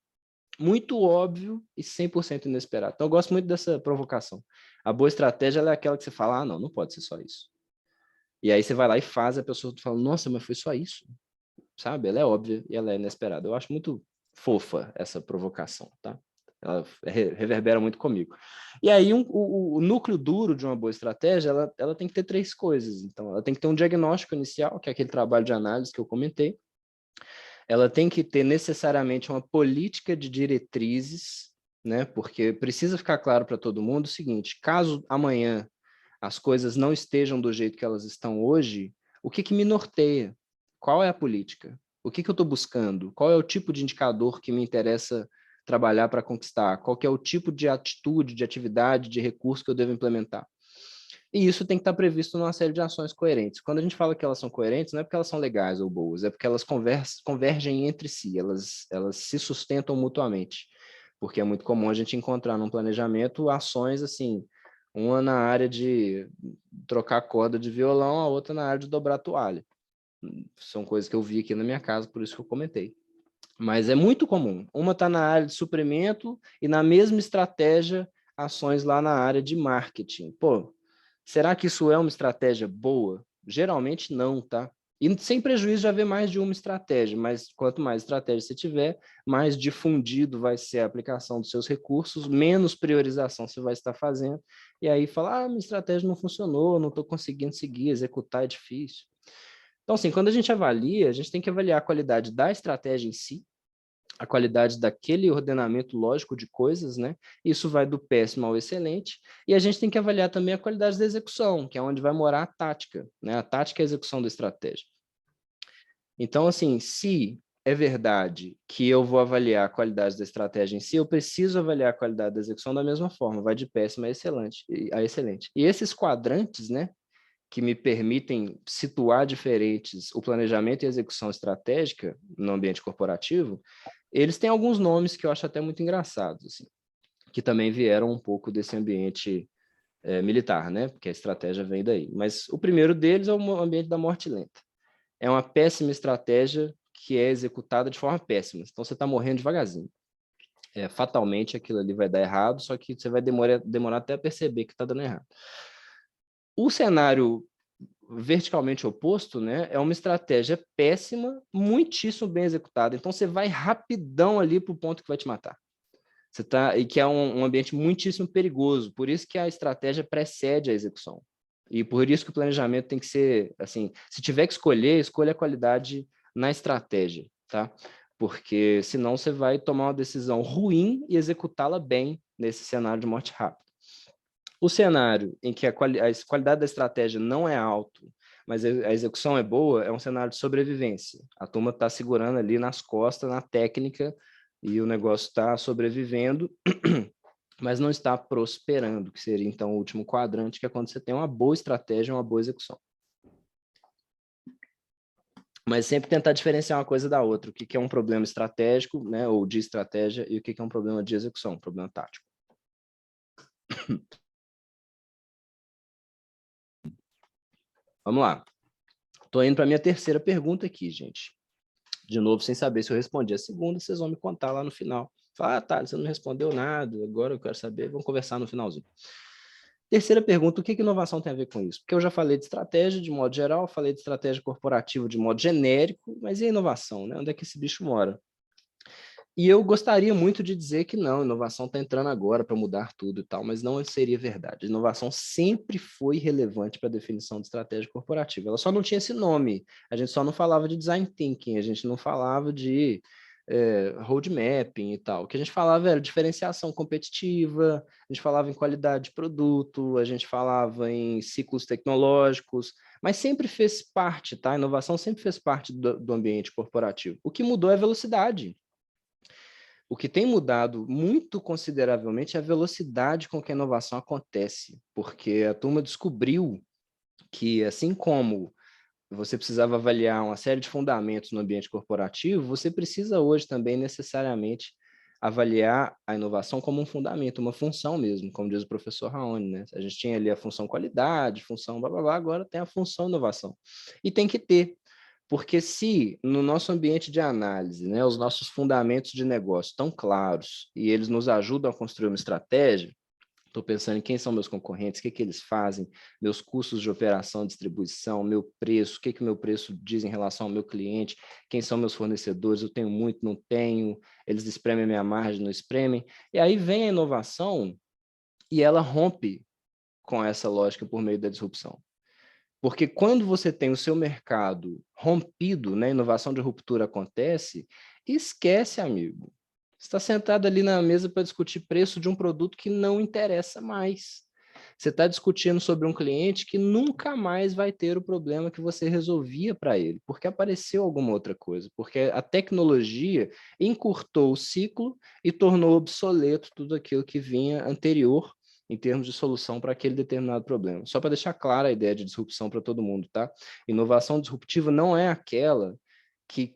muito óbvio e 100% inesperado. Então, eu gosto muito dessa provocação. A boa estratégia é aquela que você fala, não pode ser só isso. E aí você vai lá e faz, a pessoa fala, nossa, mas foi só isso, sabe? Ela é óbvia e ela é inesperada. Eu acho muito fofa essa provocação, tá? Ela reverbera muito comigo. E aí, o núcleo duro de uma boa estratégia, ela tem que ter 3 coisas. Então, ela tem que ter um diagnóstico inicial, que é aquele trabalho de análise que eu comentei. Ela tem que ter necessariamente uma política de diretrizes, né? Porque precisa ficar claro para todo mundo o seguinte, caso amanhã as coisas não estejam do jeito que elas estão hoje, o que me norteia? Qual é a política? O que eu estou buscando? Qual é o tipo de indicador que me interessa trabalhar para conquistar? Qual que é o tipo de atitude, de atividade, de recurso que eu devo implementar? E isso tem que estar previsto numa série de ações coerentes. Quando a gente fala que elas são coerentes, não é porque elas são legais ou boas, é porque elas convergem entre si, elas se sustentam mutuamente. Porque é muito comum a gente encontrar num planejamento ações assim, uma na área de trocar corda de violão, a outra na área de dobrar toalha. São coisas que eu vi aqui na minha casa, por isso que eu comentei. Mas é muito comum. Uma está na área de suprimento e na mesma estratégia, ações lá na área de marketing. Pô, será que isso é uma estratégia boa? Geralmente não, tá? E sem prejuízo de haver mais de uma estratégia, mas quanto mais estratégia você tiver, mais difundido vai ser a aplicação dos seus recursos, menos priorização você vai estar fazendo, e aí fala, minha estratégia não funcionou, não estou conseguindo seguir, executar é difícil. Então, assim, quando a gente avalia, a gente tem que avaliar a qualidade da estratégia em si, a qualidade daquele ordenamento lógico de coisas, né? Isso vai do péssimo ao excelente, e a gente tem que avaliar também a qualidade da execução, que é onde vai morar a tática, né? A tática é a execução da estratégia. Então, assim, se é verdade que eu vou avaliar a qualidade da estratégia em si, eu preciso avaliar a qualidade da execução da mesma forma, vai de péssimo a excelente. E esses quadrantes, né, que me permitem situar diferentes o planejamento e a execução estratégica no ambiente corporativo, eles têm alguns nomes que eu acho até muito engraçados, assim, que também vieram um pouco desse ambiente militar, né? Porque a estratégia vem daí. Mas o primeiro deles é o ambiente da morte lenta. É uma péssima estratégia que é executada de forma péssima. Então você está morrendo devagarzinho. Fatalmente aquilo ali vai dar errado, só que você vai demorar até a perceber que está dando errado. O cenário verticalmente oposto, né, é uma estratégia péssima, muitíssimo bem executada. Então você vai rapidão ali para o ponto que vai te matar. E que é um ambiente muitíssimo perigoso. Por isso que a estratégia precede a execução. E por isso que o planejamento tem que ser assim, se tiver que escolher, escolha a qualidade na estratégia, tá? Porque senão você vai tomar uma decisão ruim e executá-la bem nesse cenário de morte rápida. O cenário em que a qualidade da estratégia não é alta, mas a execução é boa, é um cenário de sobrevivência. A turma está segurando ali nas costas, na técnica, e o negócio está sobrevivendo, mas não está prosperando, que seria então o último quadrante, que é quando você tem uma boa estratégia e uma boa execução. Mas sempre tentar diferenciar uma coisa da outra, o que é um problema estratégico, né, ou de estratégia, e o que é um problema de execução, um problema tático. Vamos lá. Estou indo para a minha terceira pergunta aqui, gente. De novo, sem saber se eu respondi a segunda, vocês vão me contar lá no final. Fala, tá, você não respondeu nada, agora eu quero saber, vamos conversar no finalzinho. Terceira pergunta, o que inovação tem a ver com isso? Porque eu já falei de estratégia de modo geral, falei de estratégia corporativa de modo genérico, mas e a inovação, né? Onde é que esse bicho mora? E eu gostaria muito de dizer que não, a inovação está entrando agora para mudar tudo e tal, mas não seria verdade. A inovação sempre foi relevante para a definição de estratégia corporativa. Ela só não tinha esse nome. A gente só não falava de design thinking, a gente não falava de roadmapping e tal. O que a gente falava era diferenciação competitiva, a gente falava em qualidade de produto, a gente falava em ciclos tecnológicos, mas sempre fez parte, tá? A inovação sempre fez parte do ambiente corporativo. O que mudou é a velocidade. O que tem mudado muito consideravelmente é a velocidade com que a inovação acontece, porque a turma descobriu que, assim como você precisava avaliar uma série de fundamentos no ambiente corporativo, você precisa hoje também necessariamente avaliar a inovação como um fundamento, uma função mesmo, como diz o professor Raoni, né? A gente tinha ali a função qualidade, função blá, blá, blá, agora tem a função inovação. E tem que ter, porque se no nosso ambiente de análise, né, os nossos fundamentos de negócio estão claros e eles nos ajudam a construir uma estratégia, estou pensando em quem são meus concorrentes, o que eles fazem, meus custos de operação, distribuição, meu preço, o que meu preço diz em relação ao meu cliente, quem são meus fornecedores, eu tenho muito, não tenho, eles espremem a minha margem, não espremem. E aí vem a inovação e ela rompe com essa lógica por meio da disrupção. Porque quando você tem o seu mercado rompido, né, inovação de ruptura acontece, esquece, amigo. Você está sentado ali na mesa para discutir preço de um produto que não interessa mais. Você está discutindo sobre um cliente que nunca mais vai ter o problema que você resolvia para ele, porque apareceu alguma outra coisa, porque a tecnologia encurtou o ciclo e tornou obsoleto tudo aquilo que vinha anterior em termos de solução para aquele determinado problema. Só para deixar clara a ideia de disrupção para todo mundo, tá? Inovação disruptiva não é aquela que,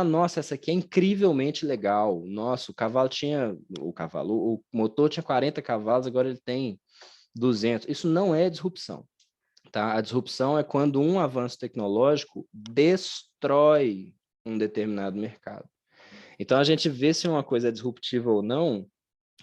nossa, essa aqui é incrivelmente legal. Nossa, o motor tinha 40 cavalos, agora ele tem 200. Isso não é disrupção, tá? A disrupção é quando um avanço tecnológico destrói um determinado mercado. Então, a gente vê se uma coisa é disruptiva ou não,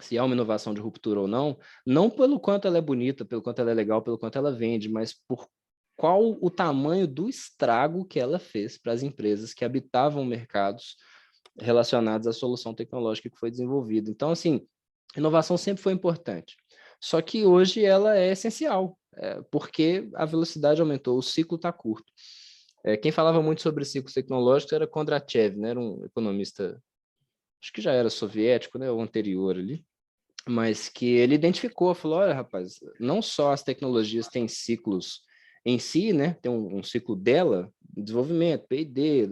se há uma inovação de ruptura ou não pelo quanto ela é bonita, pelo quanto ela é legal, pelo quanto ela vende, mas por qual o tamanho do estrago que ela fez para as empresas que habitavam mercados relacionados à solução tecnológica que foi desenvolvida. Então, assim, inovação sempre foi importante. Só que hoje ela é essencial, porque a velocidade aumentou, o ciclo está curto. Quem falava muito sobre ciclos tecnológicos era Kondratiev, né? Era um economista, acho que já era soviético, né? O anterior ali, mas que ele identificou, falou, olha, rapaz, não só as tecnologias têm ciclos em si, né? Tem um ciclo dela, desenvolvimento, P&D,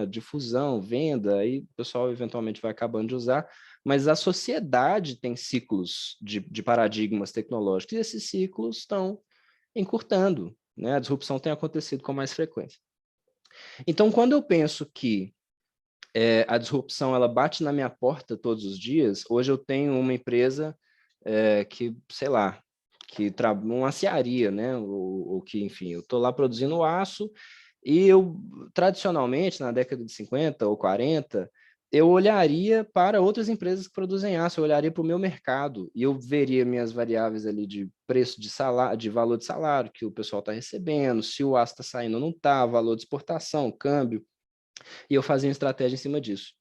difusão, venda, aí o pessoal eventualmente vai acabando de usar, mas a sociedade tem ciclos de paradigmas tecnológicos, e esses ciclos estão encurtando, né? A disrupção tem acontecido com mais frequência. Então, quando eu penso que a disrupção ela bate na minha porta todos os dias, hoje eu tenho uma empresa que, sei lá, que uma aciaria, né? Ou que, enfim, eu estou lá produzindo aço e eu, tradicionalmente, na década de 50 ou 40, eu olharia para outras empresas que produzem aço, eu olharia para o meu mercado e eu veria minhas variáveis ali de preço de salário, de valor de salário que o pessoal está recebendo, se o aço está saindo ou não está, valor de exportação, câmbio, e eu fazia uma estratégia em cima disso.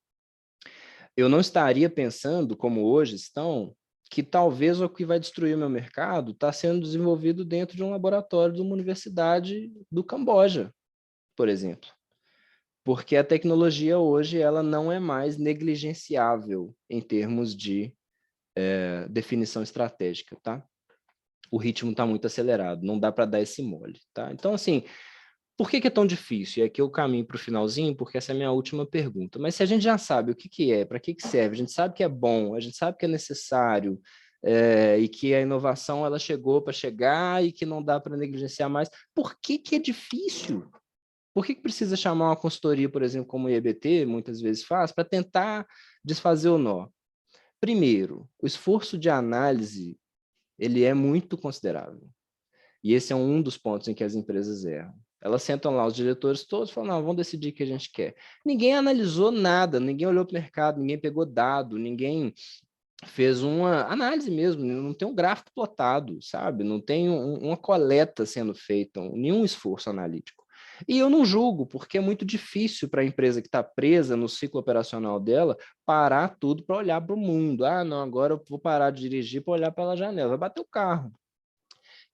Eu não estaria pensando, como hoje estão, que talvez o que vai destruir o meu mercado está sendo desenvolvido dentro de um laboratório de uma universidade do Camboja, por exemplo. Porque a tecnologia hoje ela não é mais negligenciável em termos de definição estratégica, tá? O ritmo está muito acelerado, não dá para dar esse mole, tá? Então, assim, por que é tão difícil? E aqui eu caminho para o finalzinho, porque essa é a minha última pergunta. Mas se a gente já sabe o que é, para que serve, a gente sabe que é bom, a gente sabe que é necessário, e que a inovação ela chegou para chegar e que não dá para negligenciar mais, por que é difícil? Por que precisa chamar uma consultoria, por exemplo, como o IEBT muitas vezes faz, para tentar desfazer o nó? Primeiro, o esforço de análise ele é muito considerável. E esse é um dos pontos em que as empresas erram. Elas sentam lá, os diretores todos falam, não, vamos decidir o que a gente quer. Ninguém analisou nada, ninguém olhou para o mercado, ninguém pegou dado, ninguém fez uma análise mesmo, não tem um gráfico plotado, sabe? Não tem uma coleta sendo feita, nenhum esforço analítico. E eu não julgo, porque é muito difícil para a empresa que está presa no ciclo operacional dela parar tudo para olhar para o mundo. Ah, não, agora eu vou parar de dirigir para olhar pela janela, vai bater o carro.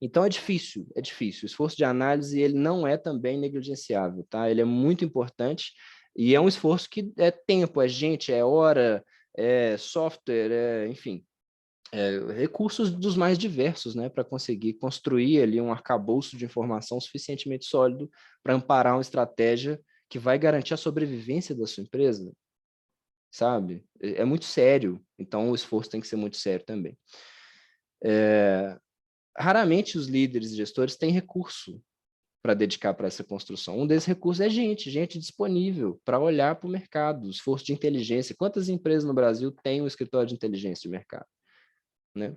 Então é difícil, é difícil. O esforço de análise ele não é também negligenciável, tá? Ele é muito importante E é um esforço que é tempo, é gente, é hora, é software, enfim, recursos dos mais diversos, né, para conseguir construir ali um arcabouço de informação suficientemente sólido para amparar uma estratégia que vai garantir a sobrevivência da sua empresa, sabe? É muito sério, então o esforço tem que ser muito sério também. Raramente os líderes e gestores têm recurso para dedicar para essa construção. Um desses recursos é gente disponível para olhar para o mercado, esforço de inteligência. Quantas empresas no Brasil têm um escritório de inteligência de mercado, né?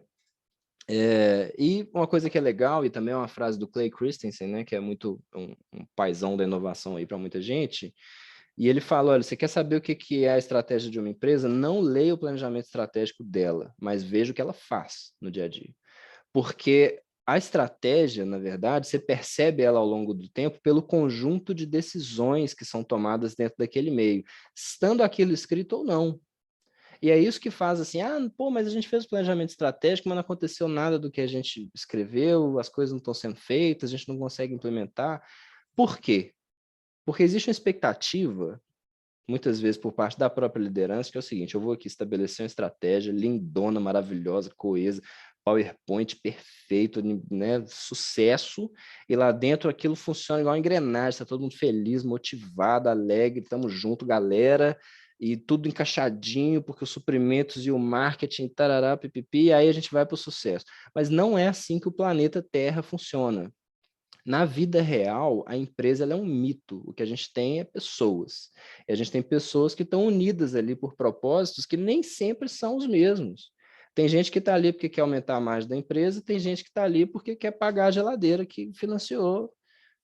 E uma coisa que é legal, e também é uma frase do Clay Christensen, né, que é muito um paizão da inovação aí para muita gente, e ele fala, olha, você quer saber o que é a estratégia de uma empresa? Não leia o planejamento estratégico dela, mas veja o que ela faz no dia a dia. Porque a estratégia, na verdade, você percebe ela ao longo do tempo pelo conjunto de decisões que são tomadas dentro daquele meio, estando aquilo escrito ou não. E é isso que faz assim, pô, mas a gente fez o planejamento estratégico, mas não aconteceu nada do que a gente escreveu, as coisas não estão sendo feitas, a gente não consegue implementar. Por quê? Porque existe uma expectativa, muitas vezes por parte da própria liderança, que é o seguinte, eu vou aqui estabelecer uma estratégia lindona, maravilhosa, coesa, PowerPoint perfeito, né, sucesso, e lá dentro aquilo funciona igual uma engrenagem, está todo mundo feliz, motivado, alegre, estamos junto, galera, e tudo encaixadinho, porque os suprimentos e o marketing, tarará, pipipi, e aí a gente vai para o sucesso. Mas não é assim que o planeta Terra funciona. Na vida real, a empresa ela é um mito. O que a gente tem é pessoas. E a gente tem pessoas que estão unidas ali por propósitos que nem sempre são os mesmos. Tem gente que está ali porque quer aumentar a margem da empresa, tem gente que está ali porque quer pagar a geladeira que financiou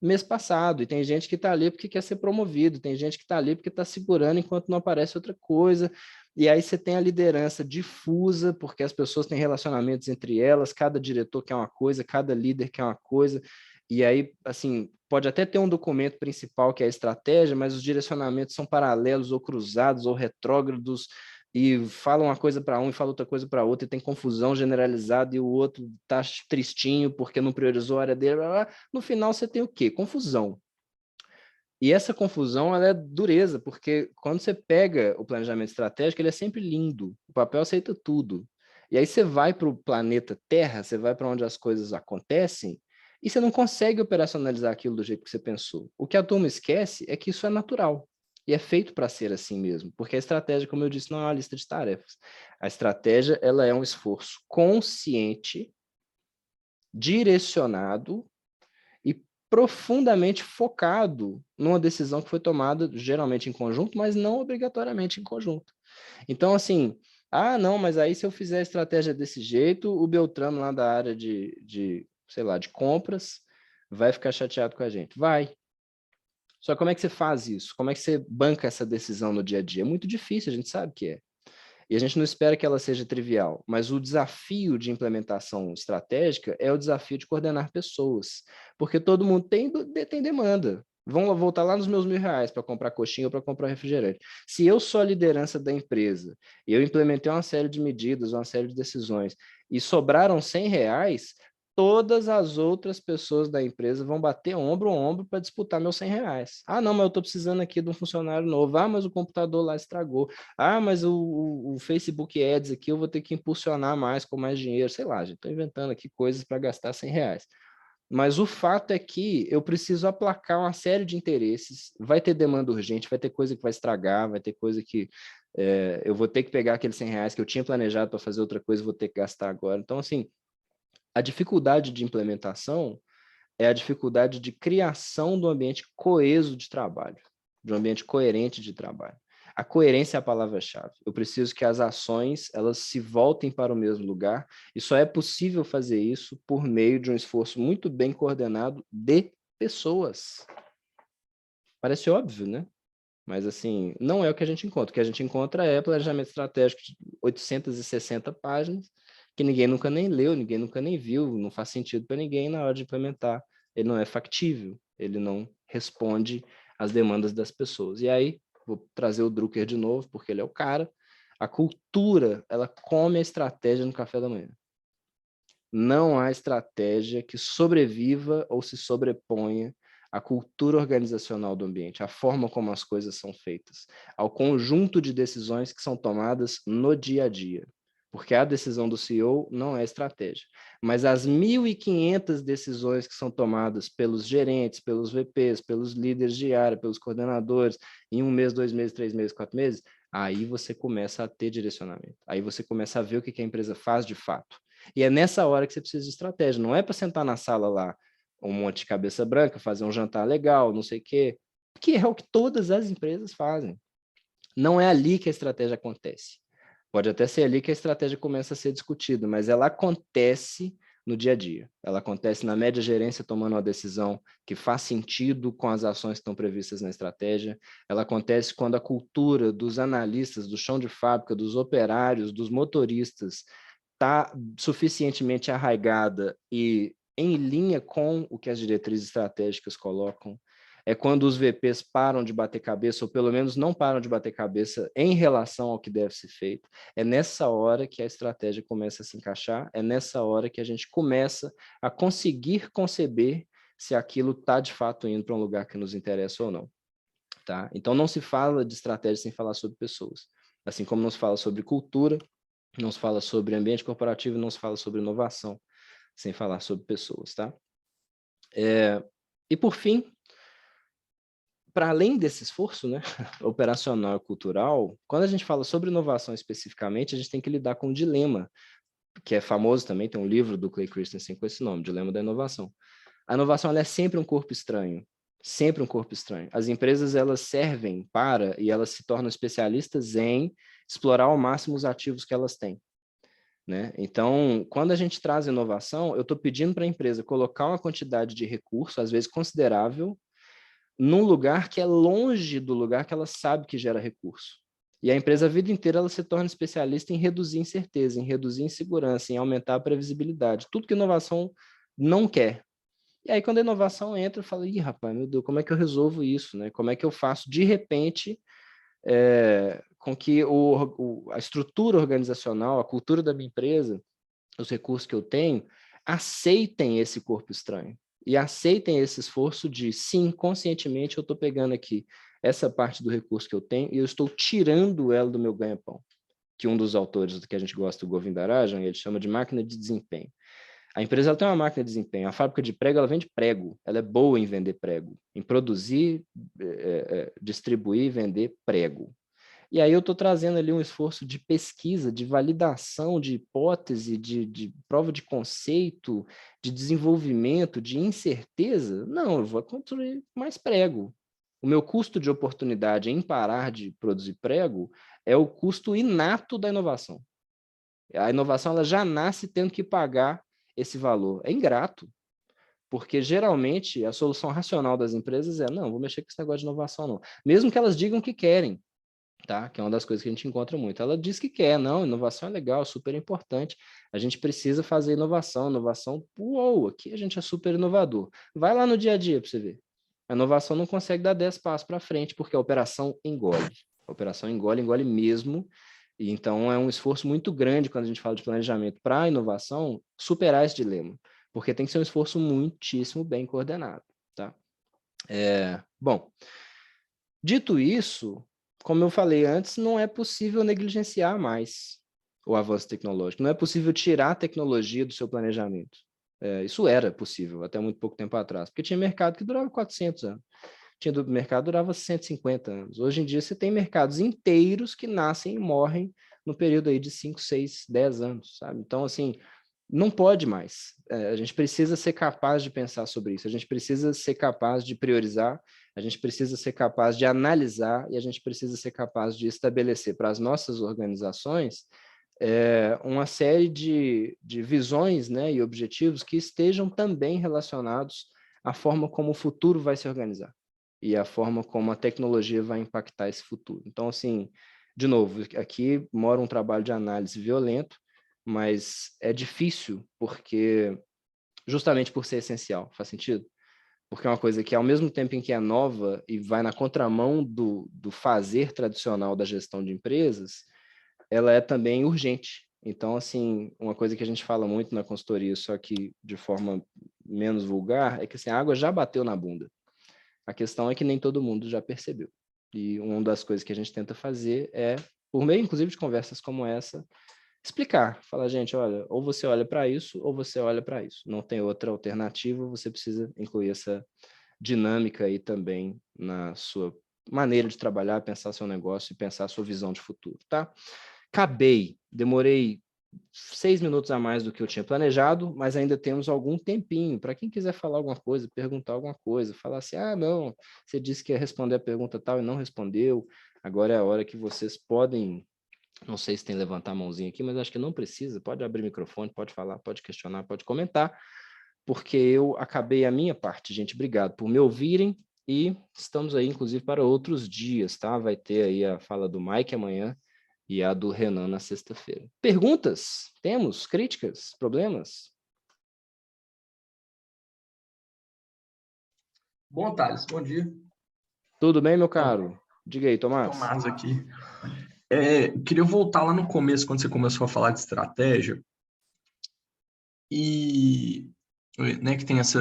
mês passado, e tem gente que está ali porque quer ser promovido, tem gente que está ali porque está segurando enquanto não aparece outra coisa, e aí você tem a liderança difusa, porque as pessoas têm relacionamentos entre elas, cada diretor quer uma coisa, cada líder quer uma coisa, e aí, assim, pode até ter um documento principal que é a estratégia, mas os direcionamentos são paralelos ou cruzados ou retrógrados, e fala uma coisa para um e fala outra coisa para outro, e tem confusão generalizada, e o outro tá tristinho porque não priorizou a área dele, blá, blá. No final você tem o quê? Confusão. E essa confusão, ela é dureza, porque quando você pega o planejamento estratégico, ele é sempre lindo, o papel aceita tudo. E aí você vai para o planeta Terra, você vai para onde as coisas acontecem, e você não consegue operacionalizar aquilo do jeito que você pensou. O que a turma esquece é que isso é natural. E é feito para ser assim mesmo, porque a estratégia, como eu disse, não é uma lista de tarefas. A estratégia, ela é um esforço consciente, direcionado e profundamente focado numa decisão que foi tomada geralmente em conjunto, mas não obrigatoriamente em conjunto. Então, assim, não, mas aí se eu fizer a estratégia desse jeito, o Beltrano lá da área sei lá, de compras, vai ficar chateado com a gente. Vai. Só como é que você faz isso? Como é que você banca essa decisão no dia a dia? É muito difícil, a gente sabe que é. E a gente não espera que ela seja trivial, mas o desafio de implementação estratégica é o desafio de coordenar pessoas, porque todo mundo tem demanda. Vamos voltar lá nos meus R$ 1.000 para comprar coxinha ou para comprar refrigerante. Se eu sou a liderança da empresa, eu implementei uma série de medidas, uma série de decisões, e sobraram R$ 100, todas as outras pessoas da empresa vão bater ombro a ombro para disputar meus R$ 100. Não, mas eu estou precisando aqui de um funcionário novo. Mas o computador lá estragou. Mas o Facebook Ads aqui eu vou ter que impulsionar mais com mais dinheiro. Sei lá, gente, estou inventando aqui coisas para gastar R$ 100. Mas o fato é que eu preciso aplacar uma série de interesses. Vai ter demanda urgente, vai ter coisa que vai estragar, vai ter coisa que eu vou ter que pegar aqueles R$ 100 que eu tinha planejado para fazer outra coisa, vou ter que gastar agora. Então, assim, a dificuldade de implementação é a dificuldade de criação do ambiente coeso de trabalho, de um ambiente coerente de trabalho. A coerência é a palavra-chave. Eu preciso que as ações elas se voltem para o mesmo lugar, e só é possível fazer isso por meio de um esforço muito bem coordenado de pessoas. Parece óbvio, né? Mas, assim, não é o que a gente encontra. O que a gente encontra é planejamento estratégico de 860 páginas, que ninguém nunca nem leu, ninguém nunca nem viu, não faz sentido para ninguém na hora de implementar. Ele não é factível, ele não responde às demandas das pessoas. E aí, vou trazer o Drucker de novo, porque ele é o cara. A cultura, ela come a estratégia no café da manhã. Não há estratégia que sobreviva ou se sobreponha à cultura organizacional do ambiente, à forma como as coisas são feitas, ao conjunto de decisões que são tomadas no dia a dia. Porque a decisão do CEO não é estratégia, mas as 1.500 decisões que são tomadas pelos gerentes, pelos VPs, pelos líderes de área, pelos coordenadores, em 1 mês, 2 meses, 3 meses, 4 meses, aí você começa a ter direcionamento. Aí você começa a ver o que a empresa faz de fato. E é nessa hora que você precisa de estratégia. Não é para sentar na sala lá, um monte de cabeça branca, fazer um jantar legal, não sei o quê, que é o que todas as empresas fazem. Não é ali que a estratégia acontece. Pode até ser ali que a estratégia começa a ser discutida, mas ela acontece no dia a dia. Ela acontece na média gerência tomando uma decisão que faz sentido com as ações que estão previstas na estratégia. Ela acontece quando a cultura dos analistas, do chão de fábrica, dos operários, dos motoristas está suficientemente arraigada e em linha com o que as diretrizes estratégicas colocam. É quando os VPs param de bater cabeça, ou pelo menos não param de bater cabeça em relação ao que deve ser feito. É nessa hora que a estratégia começa a se encaixar, é nessa hora que a gente começa a conseguir conceber se aquilo está de fato indo para um lugar que nos interessa ou não. Tá? Então não se fala de estratégia sem falar sobre pessoas. Assim como não se fala sobre cultura, não se fala sobre ambiente corporativo, não se fala sobre inovação, sem falar sobre pessoas, tá? E por fim, para além desse esforço, né, operacional e cultural, quando a gente fala sobre inovação especificamente, a gente tem que lidar com um dilema, que é famoso também, tem um livro do Clay Christensen com esse nome, Dilema da Inovação. A inovação ela é sempre um corpo estranho, sempre um corpo estranho. As empresas elas servem para e elas se tornam especialistas em explorar ao máximo os ativos que elas têm. Né? Então, quando a gente traz inovação, eu estou pedindo para a empresa colocar uma quantidade de recurso, às vezes considerável, num lugar que é longe do lugar que ela sabe que gera recurso. E a empresa a vida inteira ela se torna especialista em reduzir incerteza, em reduzir insegurança, em aumentar a previsibilidade. Tudo que a inovação não quer. E aí, quando a inovação entra, eu falo, ih, rapaz, meu Deus, como é que eu resolvo isso? Né? Como é que eu faço, de repente, com que a estrutura organizacional, a cultura da minha empresa, os recursos que eu tenho, aceitem esse corpo estranho e aceitem esse esforço de, sim, conscientemente eu estou pegando aqui essa parte do recurso que eu tenho e eu estou tirando ela do meu ganha-pão, que um dos autores do que a gente gosta, o Govindarajan, ele chama de máquina de desempenho. A empresa ela tem uma máquina de desempenho, a fábrica de prego ela vende prego, ela é boa em vender prego, em produzir, distribuir e vender prego. E aí eu estou trazendo ali um esforço de pesquisa, de validação de hipótese, de prova de conceito, de desenvolvimento, de incerteza. Não, eu vou construir mais prego. O meu custo de oportunidade em parar de produzir prego é o custo inato da inovação. A inovação ela já nasce tendo que pagar esse valor. É ingrato, porque geralmente a solução racional das empresas é não, vou mexer com esse negócio de inovação não. Mesmo que elas digam que querem. Tá? Que é uma das coisas que a gente encontra muito. Ela diz que quer, não, inovação é legal, super importante, a gente precisa fazer inovação, uou, aqui a gente é super inovador. Vai lá no dia a dia para você ver. A inovação não consegue dar 10 passos para frente, porque a operação engole. A operação engole, engole mesmo, e então é um esforço muito grande quando a gente fala de planejamento para a inovação, superar esse dilema, porque tem que ser um esforço muitíssimo bem coordenado. Tá? Bom, dito isso, como eu falei antes, não é possível negligenciar mais o avanço tecnológico. Não é possível tirar a tecnologia do seu planejamento. Isso era possível até muito pouco tempo atrás, porque tinha mercado que durava 400 anos. Tinha mercado que durava 150 anos. Hoje em dia você tem mercados inteiros que nascem e morrem no período aí de 5, 6, 10 anos, sabe? Então, assim, não pode mais. A gente precisa ser capaz de pensar sobre isso, a gente precisa ser capaz de priorizar, a gente precisa ser capaz de analisar e a gente precisa ser capaz de estabelecer para as nossas organizações uma série de visões, né, e objetivos que estejam também relacionados à forma como o futuro vai se organizar e a forma como a tecnologia vai impactar esse futuro. Então, assim, de novo, aqui mora um trabalho de análise violento, mas é difícil porque justamente por ser essencial, faz sentido? Porque é uma coisa que, ao mesmo tempo em que é nova e vai na contramão do fazer tradicional da gestão de empresas, ela é também urgente. Então, assim, uma coisa que a gente fala muito na consultoria, só que de forma menos vulgar, é que assim, a água já bateu na bunda. A questão é que nem todo mundo já percebeu. E uma das coisas que a gente tenta fazer é, por meio, inclusive, de conversas como essa, explicar. Falar, gente, olha, ou você olha para isso, ou você olha para isso. Não tem outra alternativa, você precisa incluir essa dinâmica aí também na sua maneira de trabalhar, pensar seu negócio e pensar a sua visão de futuro, tá? Demorei 6 minutos a mais do que eu tinha planejado, mas ainda temos algum tempinho. Para quem quiser falar alguma coisa, perguntar alguma coisa, falar assim, não, você disse que ia responder a pergunta tal e não respondeu, agora é a hora que vocês podem, não sei se tem que levantar a mãozinha aqui, mas acho que não precisa, pode abrir o microfone, pode falar, pode questionar, pode comentar, porque eu acabei a minha parte, gente. Obrigado por me ouvirem e estamos aí, inclusive, para outros dias, tá? Vai ter aí a fala do Mike amanhã e a do Renan na sexta-feira. Perguntas? Temos? Críticas? Problemas? Bom, Thales, bom dia. Tudo bem, meu caro? Diga aí, Tomás. Tomás aqui. Queria voltar lá no começo, quando você começou a falar de estratégia, e né, que tem essa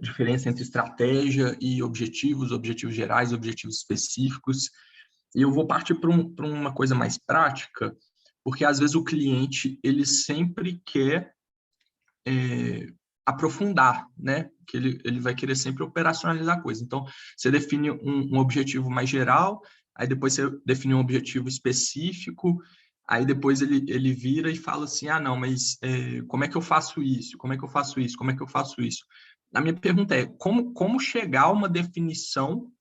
diferença entre estratégia e objetivos gerais, objetivos específicos. E eu vou partir para uma coisa mais prática, porque às vezes o cliente ele sempre quer aprofundar, né? Que ele vai querer sempre operacionalizar a coisa. Então, você define um objetivo mais geral, aí depois você define um objetivo específico, aí depois ele vira e fala assim, não, mas como é que eu faço isso? Como é que eu faço isso? Como é que eu faço isso? A minha pergunta é, como chegar a uma definição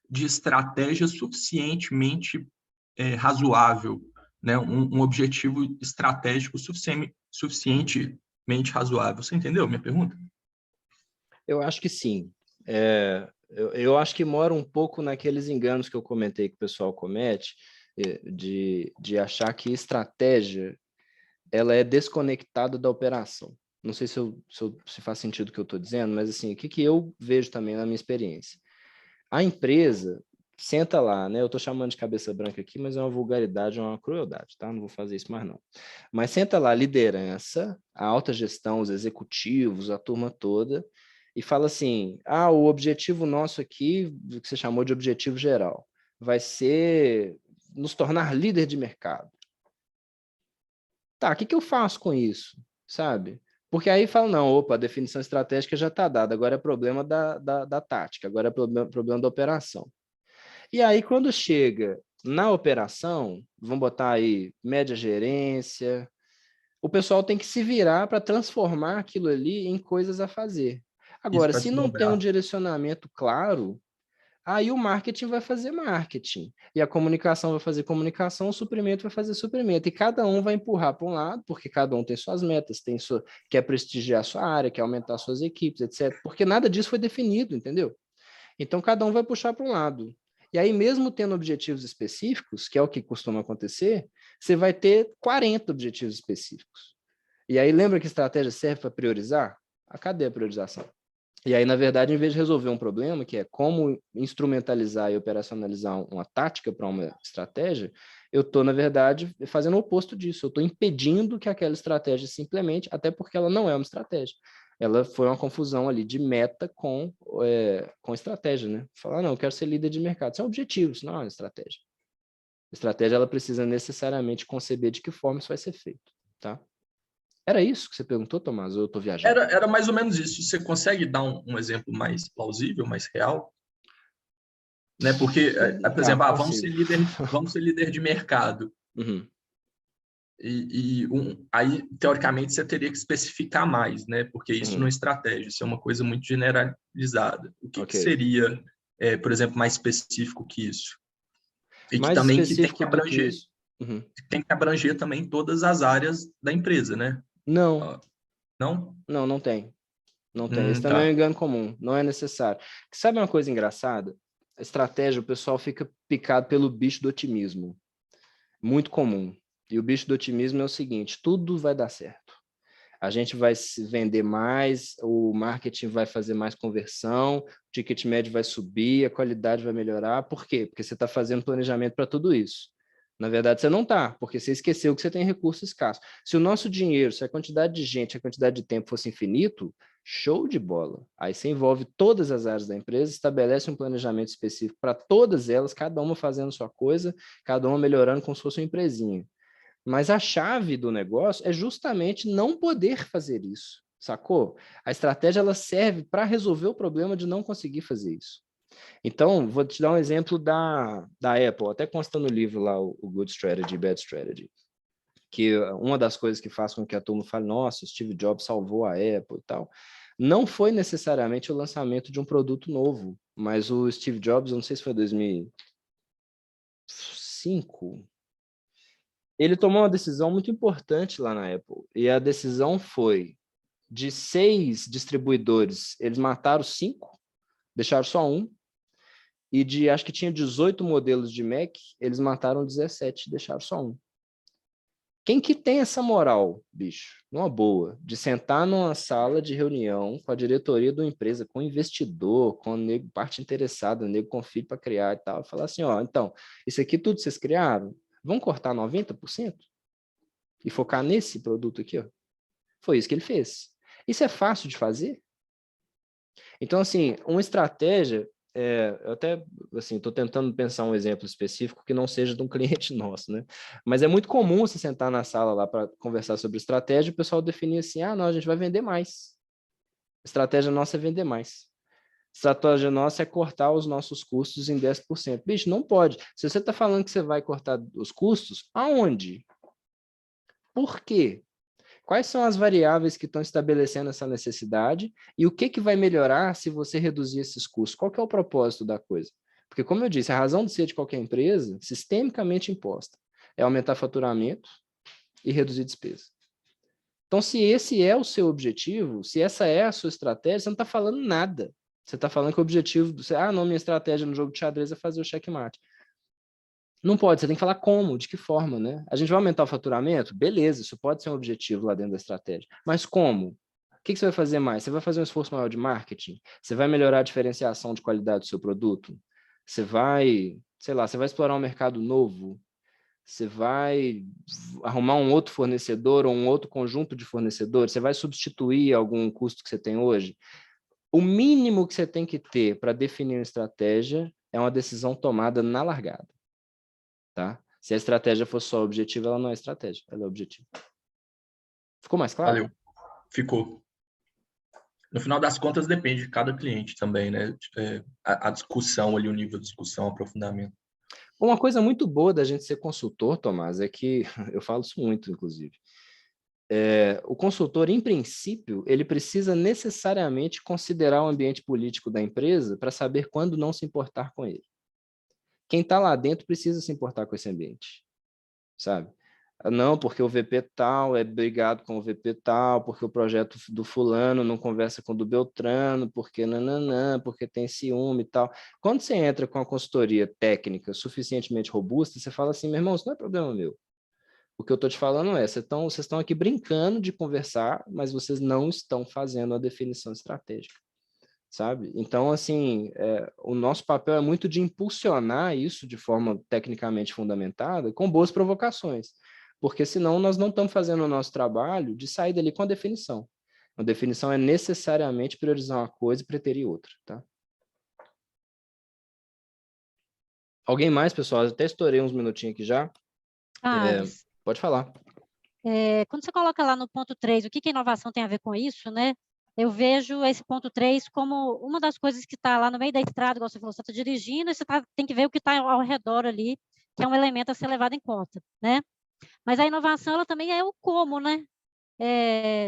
de estratégia suficientemente razoável, né? Um objetivo estratégico suficientemente razoável. Você entendeu minha pergunta? Eu acho que sim. Eu acho que mora um pouco naqueles enganos que eu comentei que o pessoal comete, de achar que estratégia ela é desconectada da operação. Não sei se faz sentido o que eu estou dizendo, mas assim, o que eu vejo também na minha experiência? A empresa senta lá, né? Eu estou chamando de cabeça branca aqui, mas é uma vulgaridade, é uma crueldade, tá? Não vou fazer isso mais não. Mas senta lá a liderança, a alta gestão, os executivos, a turma toda, e fala assim, o objetivo nosso aqui, que você chamou de objetivo geral, vai ser nos tornar líder de mercado. Tá, o que eu faço com isso, sabe? Porque aí fala, não, opa, a definição estratégica já está dada, agora é problema da tática, agora é problema da operação. E aí, quando chega na operação, vamos botar aí média gerência, o pessoal tem que se virar para transformar aquilo ali em coisas a fazer. Isso Agora, para se não tem um desdobrar. direcionamento claro, aí o marketing vai fazer marketing, e a comunicação vai fazer comunicação, o suprimento vai fazer suprimento, e cada um vai empurrar para um lado, porque cada um tem suas metas, quer prestigiar a sua área, quer aumentar suas equipes, etc. Porque nada disso foi definido, entendeu? Então, cada um vai puxar para um lado. E aí, mesmo tendo objetivos específicos, que é o que costuma acontecer, você vai ter 40 objetivos específicos. E aí, lembra que estratégia serve para priorizar? Cadê a priorização? E aí, na verdade, em vez de resolver um problema, que é como instrumentalizar e operacionalizar uma tática para uma estratégia, eu estou, na verdade, fazendo o oposto disso. Eu estou impedindo que aquela estratégia se implemente, até porque ela não é uma estratégia. Ela foi uma confusão ali de meta com estratégia, né? Falar, não, eu quero ser líder de mercado. São objetivos, não é uma estratégia. A estratégia, ela precisa necessariamente conceber de que forma isso vai ser feito, tá? Era isso que você perguntou, Tomás, ou eu estou viajando? Era mais ou menos isso. Você consegue dar um exemplo mais plausível, mais real? Né? Porque, por exemplo, Consigo. vamos ser líder de mercado. Uhum. Aí, teoricamente, você teria que especificar mais, né? Porque isso não é estratégia, isso é uma coisa muito generalizada. O que seria, por exemplo, mais específico que isso? E que Mais também que tem específico que do que abranger, isso. Uhum. tem que abranger também todas as áreas da empresa, né? Não, Não? não tem. Não tem. Esse também é um Tá. engano comum. Não é necessário. Sabe uma coisa engraçada? A estratégia, o pessoal fica picado pelo bicho do otimismo. Muito comum. E o bicho do otimismo é o seguinte: tudo vai dar certo. A gente vai se vender mais, o marketing vai fazer mais conversão, o ticket médio vai subir, a qualidade vai melhorar. Por quê? Porque você está fazendo planejamento para tudo isso. Na verdade, você não está, porque você esqueceu que você tem recurso escasso. Se o nosso dinheiro, se a quantidade de gente, a quantidade de tempo fosse infinito, Show de bola. Aí você envolve todas as áreas da empresa, estabelece um planejamento específico para todas elas, cada uma fazendo sua coisa, cada uma melhorando como se fosse uma empresinha. Mas a chave do negócio é justamente não poder fazer isso, sacou? A estratégia ela serve para resolver o problema de não conseguir fazer isso. Então, vou te dar um exemplo da Apple, até consta no livro lá, o Good Strategy, Bad Strategy, que uma das coisas que faz com que a turma fale, nossa, o Steve Jobs salvou a Apple e tal, não foi necessariamente o lançamento de um produto novo, mas o Steve Jobs, eu não sei se foi 2005, ele tomou uma decisão muito importante lá na Apple, e a decisão foi de 6 distribuidores, eles mataram 5, deixaram só um, e acho que tinha 18 modelos de Mac, eles mataram 17, deixaram só um. Quem que tem essa moral, bicho, numa boa, de sentar numa sala de reunião com a diretoria da empresa, com o investidor, com a parte interessada, o nego com filho para criar e tal, e falar assim, ó, então, isso aqui tudo vocês criaram, vão cortar 90% e focar nesse produto aqui, ó. Foi isso que ele fez. Isso é fácil de fazer? Então, assim, uma estratégia, eu até, assim, estou tentando pensar um exemplo específico que não seja de um cliente nosso, né? Mas é muito comum você sentar na sala lá para conversar sobre estratégia e o pessoal definir assim, não, a gente vai vender mais. A estratégia nossa é vender mais. A estratégia nossa é cortar os nossos custos em 10%. Bicho, não pode. Se você está falando que você vai cortar os custos, aonde? Por quê? Quais são as variáveis que estão estabelecendo essa necessidade e o que vai melhorar se você reduzir esses custos? Qual que é o propósito da coisa? Porque, como eu disse, a razão de ser de qualquer empresa, sistemicamente imposta, é aumentar faturamento e reduzir despesa. Então, se esse é o seu objetivo, se essa é a sua estratégia, você não está falando nada. Você está falando que o objetivo... não, minha estratégia no jogo de xadrez é fazer o checkmate. Não pode, você tem que falar como, de que forma, né? A gente vai aumentar o faturamento? Beleza, isso pode ser um objetivo lá dentro da estratégia. Mas como? O que você vai fazer mais? Você vai fazer um esforço maior de marketing? Você vai melhorar a diferenciação de qualidade do seu produto? Você vai, sei lá, você vai explorar um mercado novo? Você vai arrumar um outro fornecedor ou um outro conjunto de fornecedores? Você vai substituir algum custo que você tem hoje? O mínimo que você tem que ter para definir uma estratégia é uma decisão tomada na largada. Tá? Se a estratégia for só objetiva, ela não é estratégia, ela é objetivo. Ficou mais claro? Valeu. Ficou. No final das contas, depende de cada cliente também, né? A discussão ali, o nível de discussão, aprofundamento. Uma coisa muito boa da gente ser consultor, Tomás, é que, eu falo isso muito, inclusive, o consultor, em princípio, ele precisa necessariamente considerar o ambiente político da empresa para saber quando não se importar com ele. Quem está lá dentro precisa se importar com esse ambiente, sabe? Não, porque o VP tal é brigado com o VP tal, porque o projeto do fulano não conversa com o do Beltrano, porque nananã, porque tem ciúme e tal. Quando você entra com a consultoria técnica suficientemente robusta, você fala assim, meu irmão, isso não é problema meu. O que eu estou te falando é, vocês estão aqui brincando de conversar, mas vocês não estão fazendo a definição estratégica, sabe? Então, assim, o nosso papel é muito de impulsionar isso de forma tecnicamente fundamentada, com boas provocações, porque senão nós não estamos fazendo o nosso trabalho de sair dali com a definição. A definição é necessariamente priorizar uma coisa e preterir outra, tá? Alguém mais, pessoal? Eu até estourei uns minutinhos aqui já. Thales, Pode falar. quando você coloca lá no ponto 3, o que que a inovação tem a ver com isso, né? Eu vejo esse ponto 3 como uma das coisas que está lá no meio da estrada, igual você falou, você está dirigindo e você tem que ver o que está ao redor ali, que é um elemento a ser levado em conta, né? Mas a inovação, ela também é o como, né?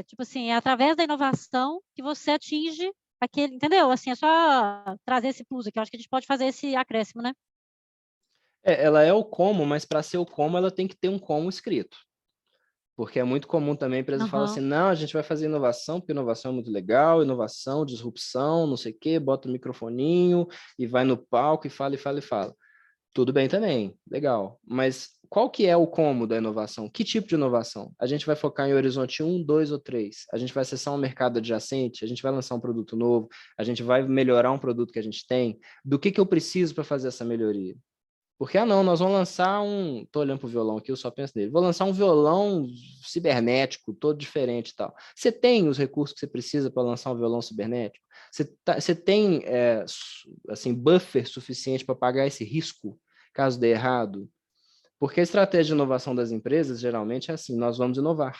Tipo assim, é através da inovação que você atinge aquele, entendeu? Assim, é só trazer esse plus aqui, eu acho que a gente pode fazer esse acréscimo, né? Ela é o como, mas para ser o como, ela tem que ter um como escrito. Porque é muito comum também a empresa falar assim, não, a gente vai fazer inovação, porque inovação é muito legal, inovação, disrupção, não sei o quê, bota o microfoninho e vai no palco e fala, e fala, e fala. Tudo bem também, legal. Mas qual que é o como da inovação? Que tipo de inovação? A gente vai focar em horizonte 1, 2 ou 3? A gente vai acessar um mercado adjacente? A gente vai lançar um produto novo? A gente vai melhorar um produto que a gente tem? Do que eu preciso para fazer essa melhoria? Porque, não, nós vamos lançar um... Estou olhando para o violão aqui, eu só penso nele. Vou lançar um violão cibernético, todo diferente e tal. Você tem os recursos que você precisa para lançar um violão cibernético? Você tem, assim, buffer suficiente para pagar esse risco, caso dê errado? Porque a estratégia de inovação das empresas, geralmente, é assim, nós vamos inovar.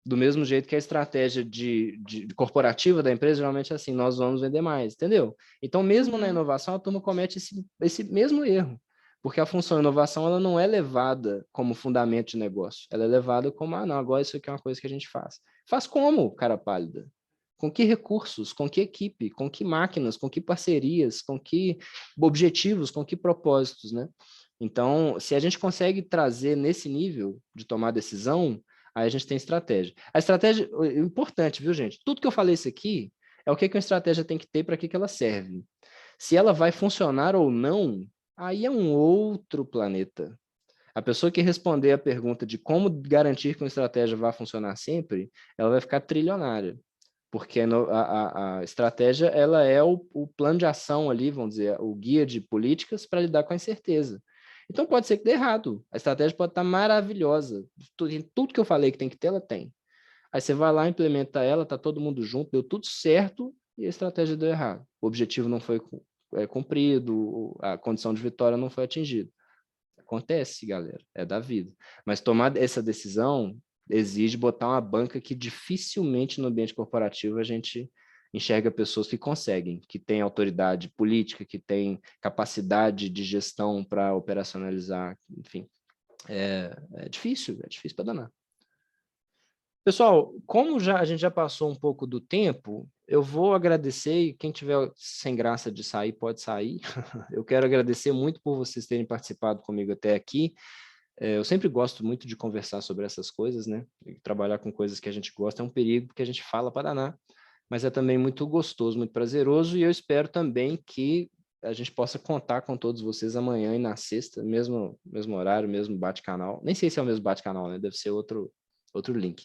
Do mesmo jeito que a estratégia de corporativa da empresa, geralmente é assim, nós vamos vender mais, entendeu? Então, mesmo na inovação, a turma comete esse mesmo erro, porque a função de inovação ela não é levada como fundamento de negócio, ela é levada como, não, agora isso aqui é uma coisa que a gente faz. Faz como, cara pálida? Com que recursos, com que equipe, com que máquinas, com que parcerias, com que objetivos, com que propósitos, né? Então, se a gente consegue trazer nesse nível de tomar decisão, aí a gente tem estratégia. A estratégia é importante, viu, gente? Tudo que eu falei isso aqui é o que uma estratégia tem que ter, para que ela serve. Se ela vai funcionar ou não, aí é um outro planeta. A pessoa que responder a pergunta de como garantir que uma estratégia vai funcionar sempre, ela vai ficar trilionária. Porque a estratégia ela é o plano de ação ali, vamos dizer, o guia de políticas para lidar com a incerteza. Então pode ser que dê errado. A estratégia pode estar maravilhosa. Tudo que eu falei que tem que ter, ela tem. Aí você vai lá, implementa ela, tá todo mundo junto, deu tudo certo e a estratégia deu errado. O objetivo não foi cumprido, a condição de vitória não foi atingida. Acontece, galera, é da vida. Mas tomar essa decisão exige botar uma banca que dificilmente no ambiente corporativo a gente enxerga pessoas que conseguem, que têm autoridade política, que têm capacidade de gestão para operacionalizar, enfim. É difícil para danar. Pessoal, como a gente já passou um pouco do tempo, eu vou agradecer e quem tiver sem graça de sair, pode sair. Eu quero agradecer muito por vocês terem participado comigo até aqui. Eu sempre gosto muito de conversar sobre essas coisas, né? E trabalhar com coisas que a gente gosta é um perigo, porque a gente fala para danar, mas é também muito gostoso, muito prazeroso, e eu espero também que a gente possa contar com todos vocês amanhã e na sexta, mesmo horário, mesmo bate-canal. Nem sei se é o mesmo bate-canal, né? Deve ser outro link.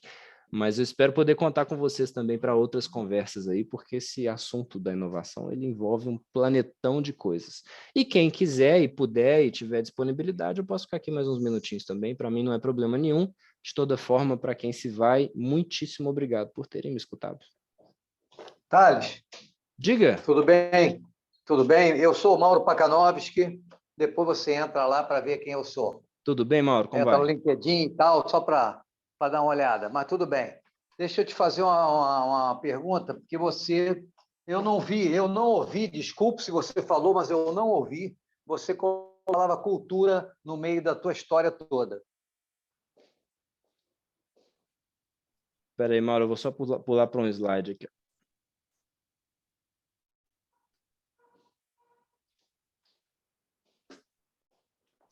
Mas eu espero poder contar com vocês também para outras conversas aí, porque esse assunto da inovação, ele envolve um planetão de coisas. E quem quiser e puder e tiver disponibilidade, eu posso ficar aqui mais uns minutinhos também, para mim não é problema nenhum. De toda forma, para quem se vai, muitíssimo obrigado por terem me escutado. Thales, Diga. tudo bem? Tudo bem? Eu sou o Mauro Pakanovski, depois você entra lá para ver quem eu sou. Tudo bem, Mauro? Como entra vai? no LinkedIn e tal, só para dar uma olhada, mas tudo bem. Deixa eu te fazer uma pergunta, porque eu não ouvi, desculpe se você falou, mas eu não ouvi, você falava cultura no meio da tua história toda. Espera aí, Mauro, eu vou só pular para um slide aqui.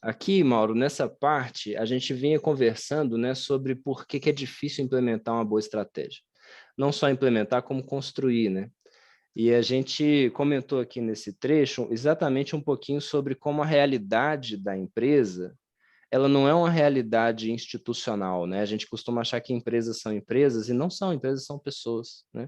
Aqui, Mauro, nessa parte, a gente vinha conversando, né, sobre por que é difícil implementar uma boa estratégia. Não só implementar, como construir, né? E a gente comentou aqui nesse trecho exatamente um pouquinho sobre como a realidade da empresa, ela não é uma realidade institucional, né? A gente costuma achar que empresas são empresas e não são, empresas são pessoas, né?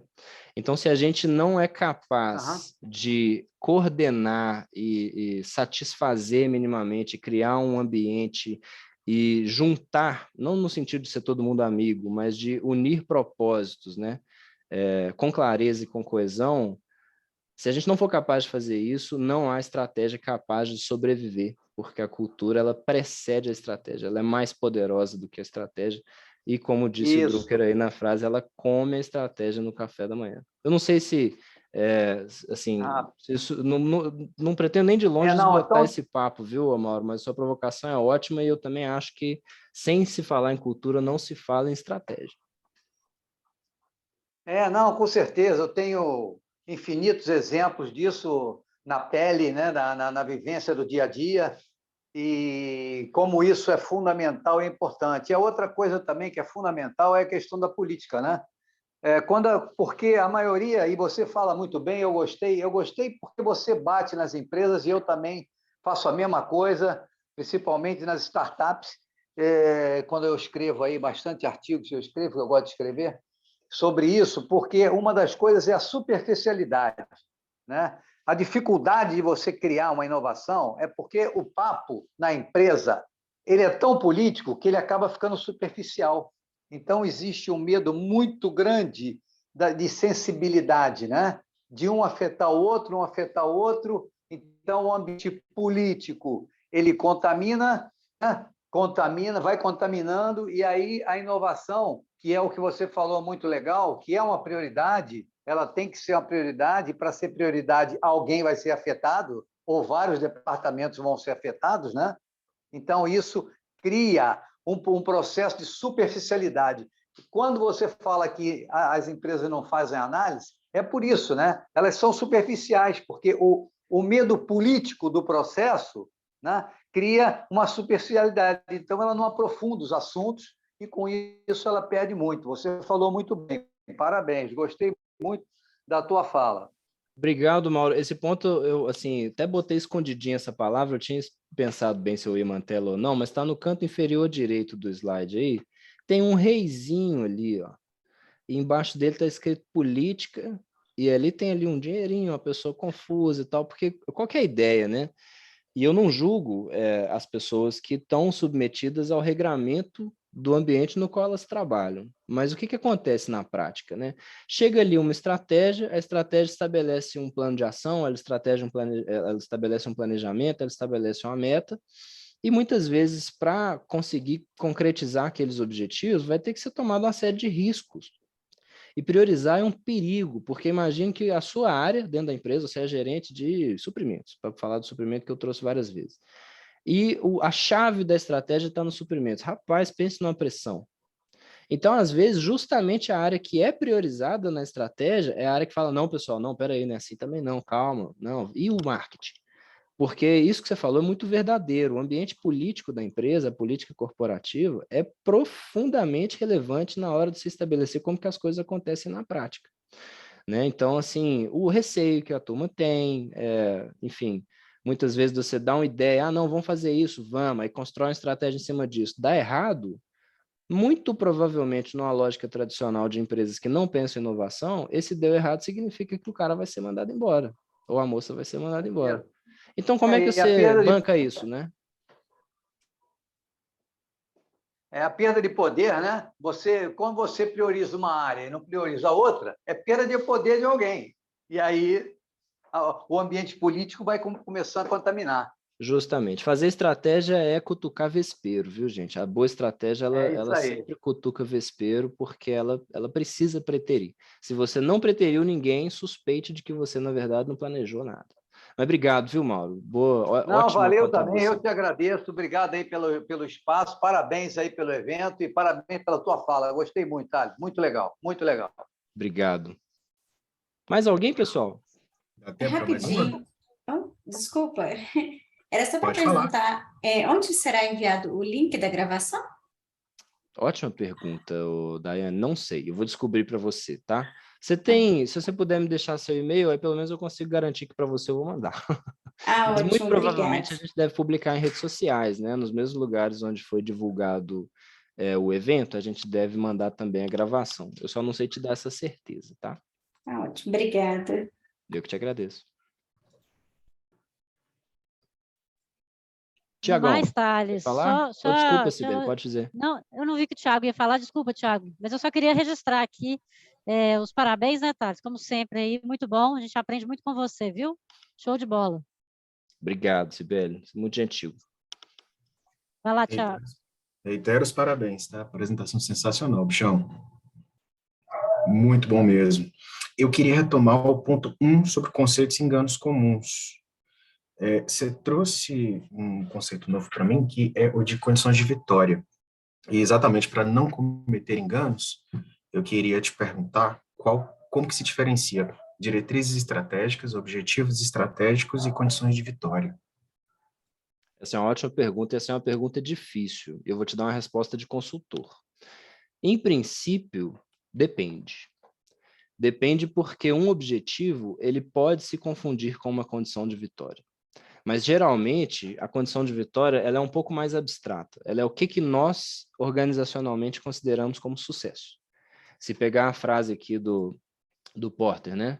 Então, se a gente não é capaz de coordenar e satisfazer minimamente, criar um ambiente e juntar, não no sentido de ser todo mundo amigo, mas de unir propósitos, né? Com clareza e com coesão, se a gente não for capaz de fazer isso, não há estratégia capaz de sobreviver, porque a cultura ela precede a estratégia, ela é mais poderosa do que a estratégia, e como disse o Drucker aí na frase, ela come a estratégia no café da manhã. Eu não sei se, assim, isso, não pretendo nem de longe esgotar esse papo, viu, Mauro, mas sua provocação é ótima e eu também acho que sem se falar em cultura, não se fala em estratégia. Não, com certeza, eu tenho infinitos exemplos disso na pele, né, na vivência do dia a dia, e como isso é fundamental e importante. E a outra coisa também que é fundamental é a questão da política, né? Porque a maioria, e você fala muito bem, eu gostei porque você bate nas empresas e eu também faço a mesma coisa, principalmente nas startups, quando eu escrevo aí bastante artigos, eu gosto de escrever sobre isso, porque uma das coisas é a superficialidade, né? A dificuldade de você criar uma inovação é porque o papo na empresa ele é tão político que ele acaba ficando superficial. Então, existe um medo muito grande de sensibilidade, né? De um afetar o outro, um afetar o outro. Então, o ambiente político ele contamina, né? Contamina, vai contaminando, e aí a inovação, que é o que você falou muito legal, que é uma prioridade, ela tem que ser uma prioridade, e para ser prioridade, alguém vai ser afetado, ou vários departamentos vão ser afetados, né? Então, isso cria um processo de superficialidade. Quando você fala que as empresas não fazem análise, é por isso, né? Elas são superficiais, porque o medo político do processo, né, cria uma superficialidade. Então, ela não aprofunda os assuntos e, com isso, ela perde muito. Você falou muito bem. Parabéns. Gostei muito da tua fala. Obrigado, Mauro. Esse ponto, eu assim, até botei escondidinho essa palavra, eu tinha pensado bem se eu ia mantê-la ou não, mas está no canto inferior direito do slide aí. Tem um reizinho ali, ó. E embaixo dele está escrito política, e ali tem ali um dinheirinho, uma pessoa confusa e tal, porque qual que é a ideia, né? E eu não julgo as pessoas que estão submetidas ao regramento do ambiente no qual elas trabalham. Mas o que, que acontece na prática, né? Chega ali uma estratégia, a estratégia estabelece um plano de ação, ela estabelece um planejamento, ela estabelece uma meta, e muitas vezes, para conseguir concretizar aqueles objetivos, vai ter que ser tomada uma série de riscos. E priorizar é um perigo, porque imagine que a sua área dentro da empresa, você é gerente de suprimentos, para falar do suprimento que eu trouxe várias vezes. E a chave da estratégia está nos suprimentos. Rapaz, pense numa pressão. Então, às vezes, justamente a área que é priorizada na estratégia é a área que fala, não, pessoal, não, peraí, não é assim também não, calma, não. E o marketing? Porque isso que você falou é muito verdadeiro. O ambiente político da empresa, a política corporativa, é profundamente relevante na hora de se estabelecer como que as coisas acontecem na prática, né? Então, assim, o receio que a turma tem, enfim, muitas vezes você dá uma ideia, não, vamos fazer isso, vamos, aí constrói uma estratégia em cima disso. Dá errado, muito provavelmente numa lógica tradicional de empresas que não pensam em inovação, esse deu errado significa que o cara vai ser mandado embora, ou a moça vai ser mandada embora. Então, como é que E a você perda banca isso, né? É a perda de poder, né? Quando você prioriza uma área e não prioriza a outra, é perda de poder de alguém. E aí o ambiente político vai começar a contaminar. Justamente. Fazer estratégia é cutucar vespeiro, viu, gente? A boa estratégia, É isso ela aí. sempre cutuca vespeiro porque ela precisa preterir. Se você não preteriu ninguém, suspeite de que você, na verdade, não planejou nada. Mas obrigado, viu, Mauro? Boa, Não, ótima valeu também. Eu contribuição. te agradeço. Obrigado aí pelo espaço. Parabéns aí pelo evento e parabéns pela tua fala. Eu gostei muito, Thales. Muito legal, muito legal. Obrigado. Mais alguém, pessoal? Dá É tempo para mais uma? rapidinho. Oh, desculpa. Era só para Pode falar. perguntar, onde será enviado o link da gravação? Ótima pergunta, Daiane. Não sei, eu vou descobrir para você, tá? Se você puder me deixar seu e-mail, aí pelo menos eu consigo garantir que para você eu vou mandar. Ah, Mas muito ótimo, provavelmente a obrigada. gente deve publicar em redes sociais, né? Nos mesmos lugares onde foi divulgado o evento, a gente deve mandar também a gravação. Eu só não sei te dar essa certeza, tá? Ah, ótimo, obrigada. Eu que te agradeço. No Tiagão, mais, quer Thales, falar? Desculpa, Sibeli, pode dizer. Não, eu não vi que o Thiago ia falar, desculpa, Thiago, mas eu só queria registrar aqui os parabéns, né, Thales? Como sempre aí, muito bom, a gente aprende muito com você, viu? Show de bola. Obrigado, Sibeli, muito gentil. Vai lá, Thiago. Reitero os parabéns, tá? Apresentação sensacional, bichão. Muito bom mesmo. Eu queria retomar o ponto 1 sobre conceitos e enganos comuns. Você trouxe um conceito novo para mim, que é o de condições de vitória. E exatamente para não cometer enganos, eu queria te perguntar como que se diferencia diretrizes estratégicas, objetivos estratégicos e condições de vitória. Essa é uma ótima pergunta e essa é uma pergunta difícil. Eu vou te dar uma resposta de consultor. Em princípio, depende. Depende porque um objetivo ele pode se confundir com uma condição de vitória. Mas, geralmente, a condição de vitória ela é um pouco mais abstrata. Ela é o que nós, organizacionalmente, consideramos como sucesso. Se pegar a frase aqui do Porter, né?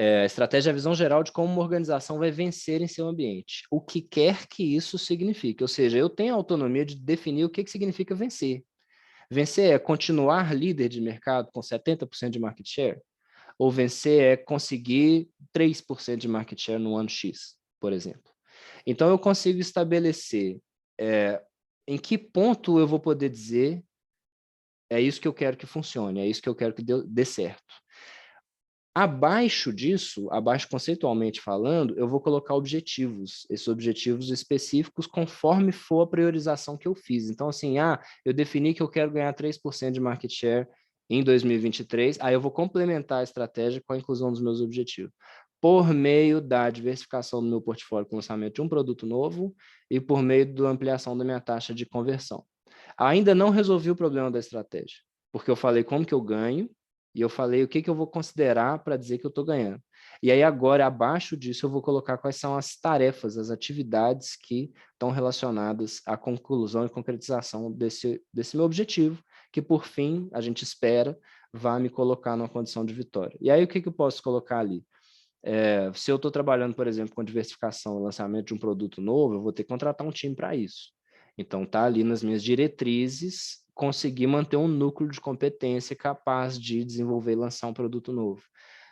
A estratégia é a visão geral de como uma organização vai vencer em seu ambiente, o que quer que isso signifique. Ou seja, eu tenho a autonomia de definir o que significa vencer. Vencer é continuar líder de mercado com 70% de market share? Ou vencer é conseguir 3% de market share no ano X, por exemplo. Então, eu consigo estabelecer em que ponto eu vou poder dizer é isso que eu quero que funcione, é isso que eu quero que dê certo. Abaixo disso, abaixo conceitualmente falando, eu vou colocar objetivos, esses objetivos específicos conforme for a priorização que eu fiz. Então, assim, eu defini que eu quero ganhar 3% de market share em 2023, aí eu vou complementar a estratégia com a inclusão dos meus objetivos, por meio da diversificação do meu portfólio com o lançamento de um produto novo e por meio da ampliação da minha taxa de conversão. Ainda não resolvi o problema da estratégia, porque eu falei como que eu ganho, e eu falei o que eu vou considerar para dizer que eu estou ganhando. E aí agora, abaixo disso, eu vou colocar quais são as tarefas, as atividades que estão relacionadas à conclusão e concretização desse meu objetivo, que por fim, a gente espera, vá me colocar numa condição de vitória. E aí o que eu posso colocar ali? Se eu estou trabalhando, por exemplo, com diversificação e lançamento de um produto novo, eu vou ter que contratar um time para isso. Então, está ali nas minhas diretrizes conseguir manter um núcleo de competência capaz de desenvolver e lançar um produto novo.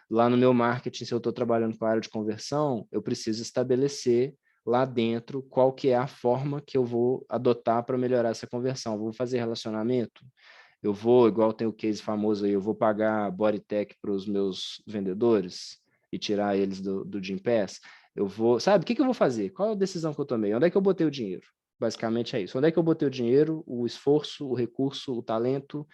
Lá no meu marketing, se eu estou trabalhando com a área de conversão, eu preciso estabelecer lá dentro qual que é a forma que eu vou adotar para melhorar essa conversão. Eu vou fazer relacionamento? Eu vou, igual tem o case famoso aí, eu vou pagar Bodytech para os meus vendedores e tirar eles do Gympass? Eu vou, sabe, o que eu vou fazer? Qual é a decisão que eu tomei? Onde é que eu botei o dinheiro? Basicamente é isso. Onde é que eu botei o dinheiro, o esforço, o recurso, o talento?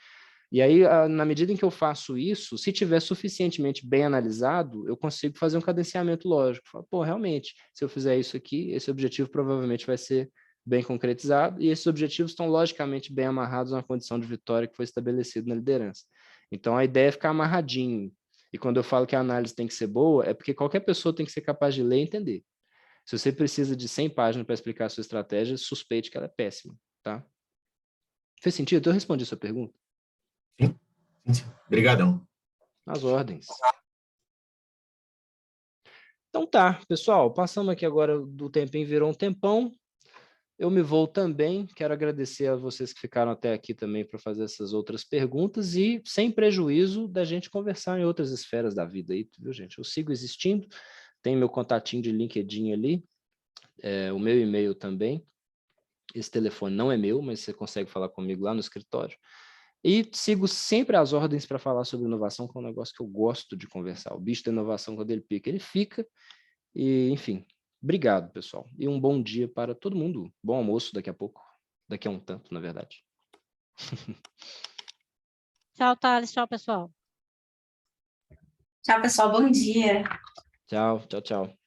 E aí, na medida em que eu faço isso, se tiver suficientemente bem analisado, eu consigo fazer um cadenciamento lógico. Falo, realmente, se eu fizer isso aqui, esse objetivo provavelmente vai ser bem concretizado, e esses objetivos estão logicamente bem amarrados na condição de vitória que foi estabelecida na liderança. Então, a ideia é ficar amarradinho. E quando eu falo que a análise tem que ser boa, é porque qualquer pessoa tem que ser capaz de ler e entender. Se você precisa de 100 páginas para explicar a sua estratégia, suspeite que ela é péssima, tá? Fez sentido? Eu respondi a sua pergunta? Sim. Obrigadão. As ordens. Então tá, pessoal, passamos aqui agora do tempinho, virou um tempão. Eu me vou também, quero agradecer a vocês que ficaram até aqui também para fazer essas outras perguntas e sem prejuízo da gente conversar em outras esferas da vida aí, viu, gente? Eu sigo existindo, tem meu contatinho de LinkedIn ali, o meu e-mail também. Esse telefone não é meu, mas você consegue falar comigo lá no escritório. E sigo sempre as ordens para falar sobre inovação, que é um negócio que eu gosto de conversar. O bicho da inovação, quando ele pica, ele fica. E, enfim, obrigado, pessoal. E um bom dia para todo mundo. Bom almoço daqui a pouco. Daqui a um tanto, na verdade. Tchau, Thales. Tchau, pessoal. Tchau, pessoal. Bom dia. Tchau, tchau, tchau.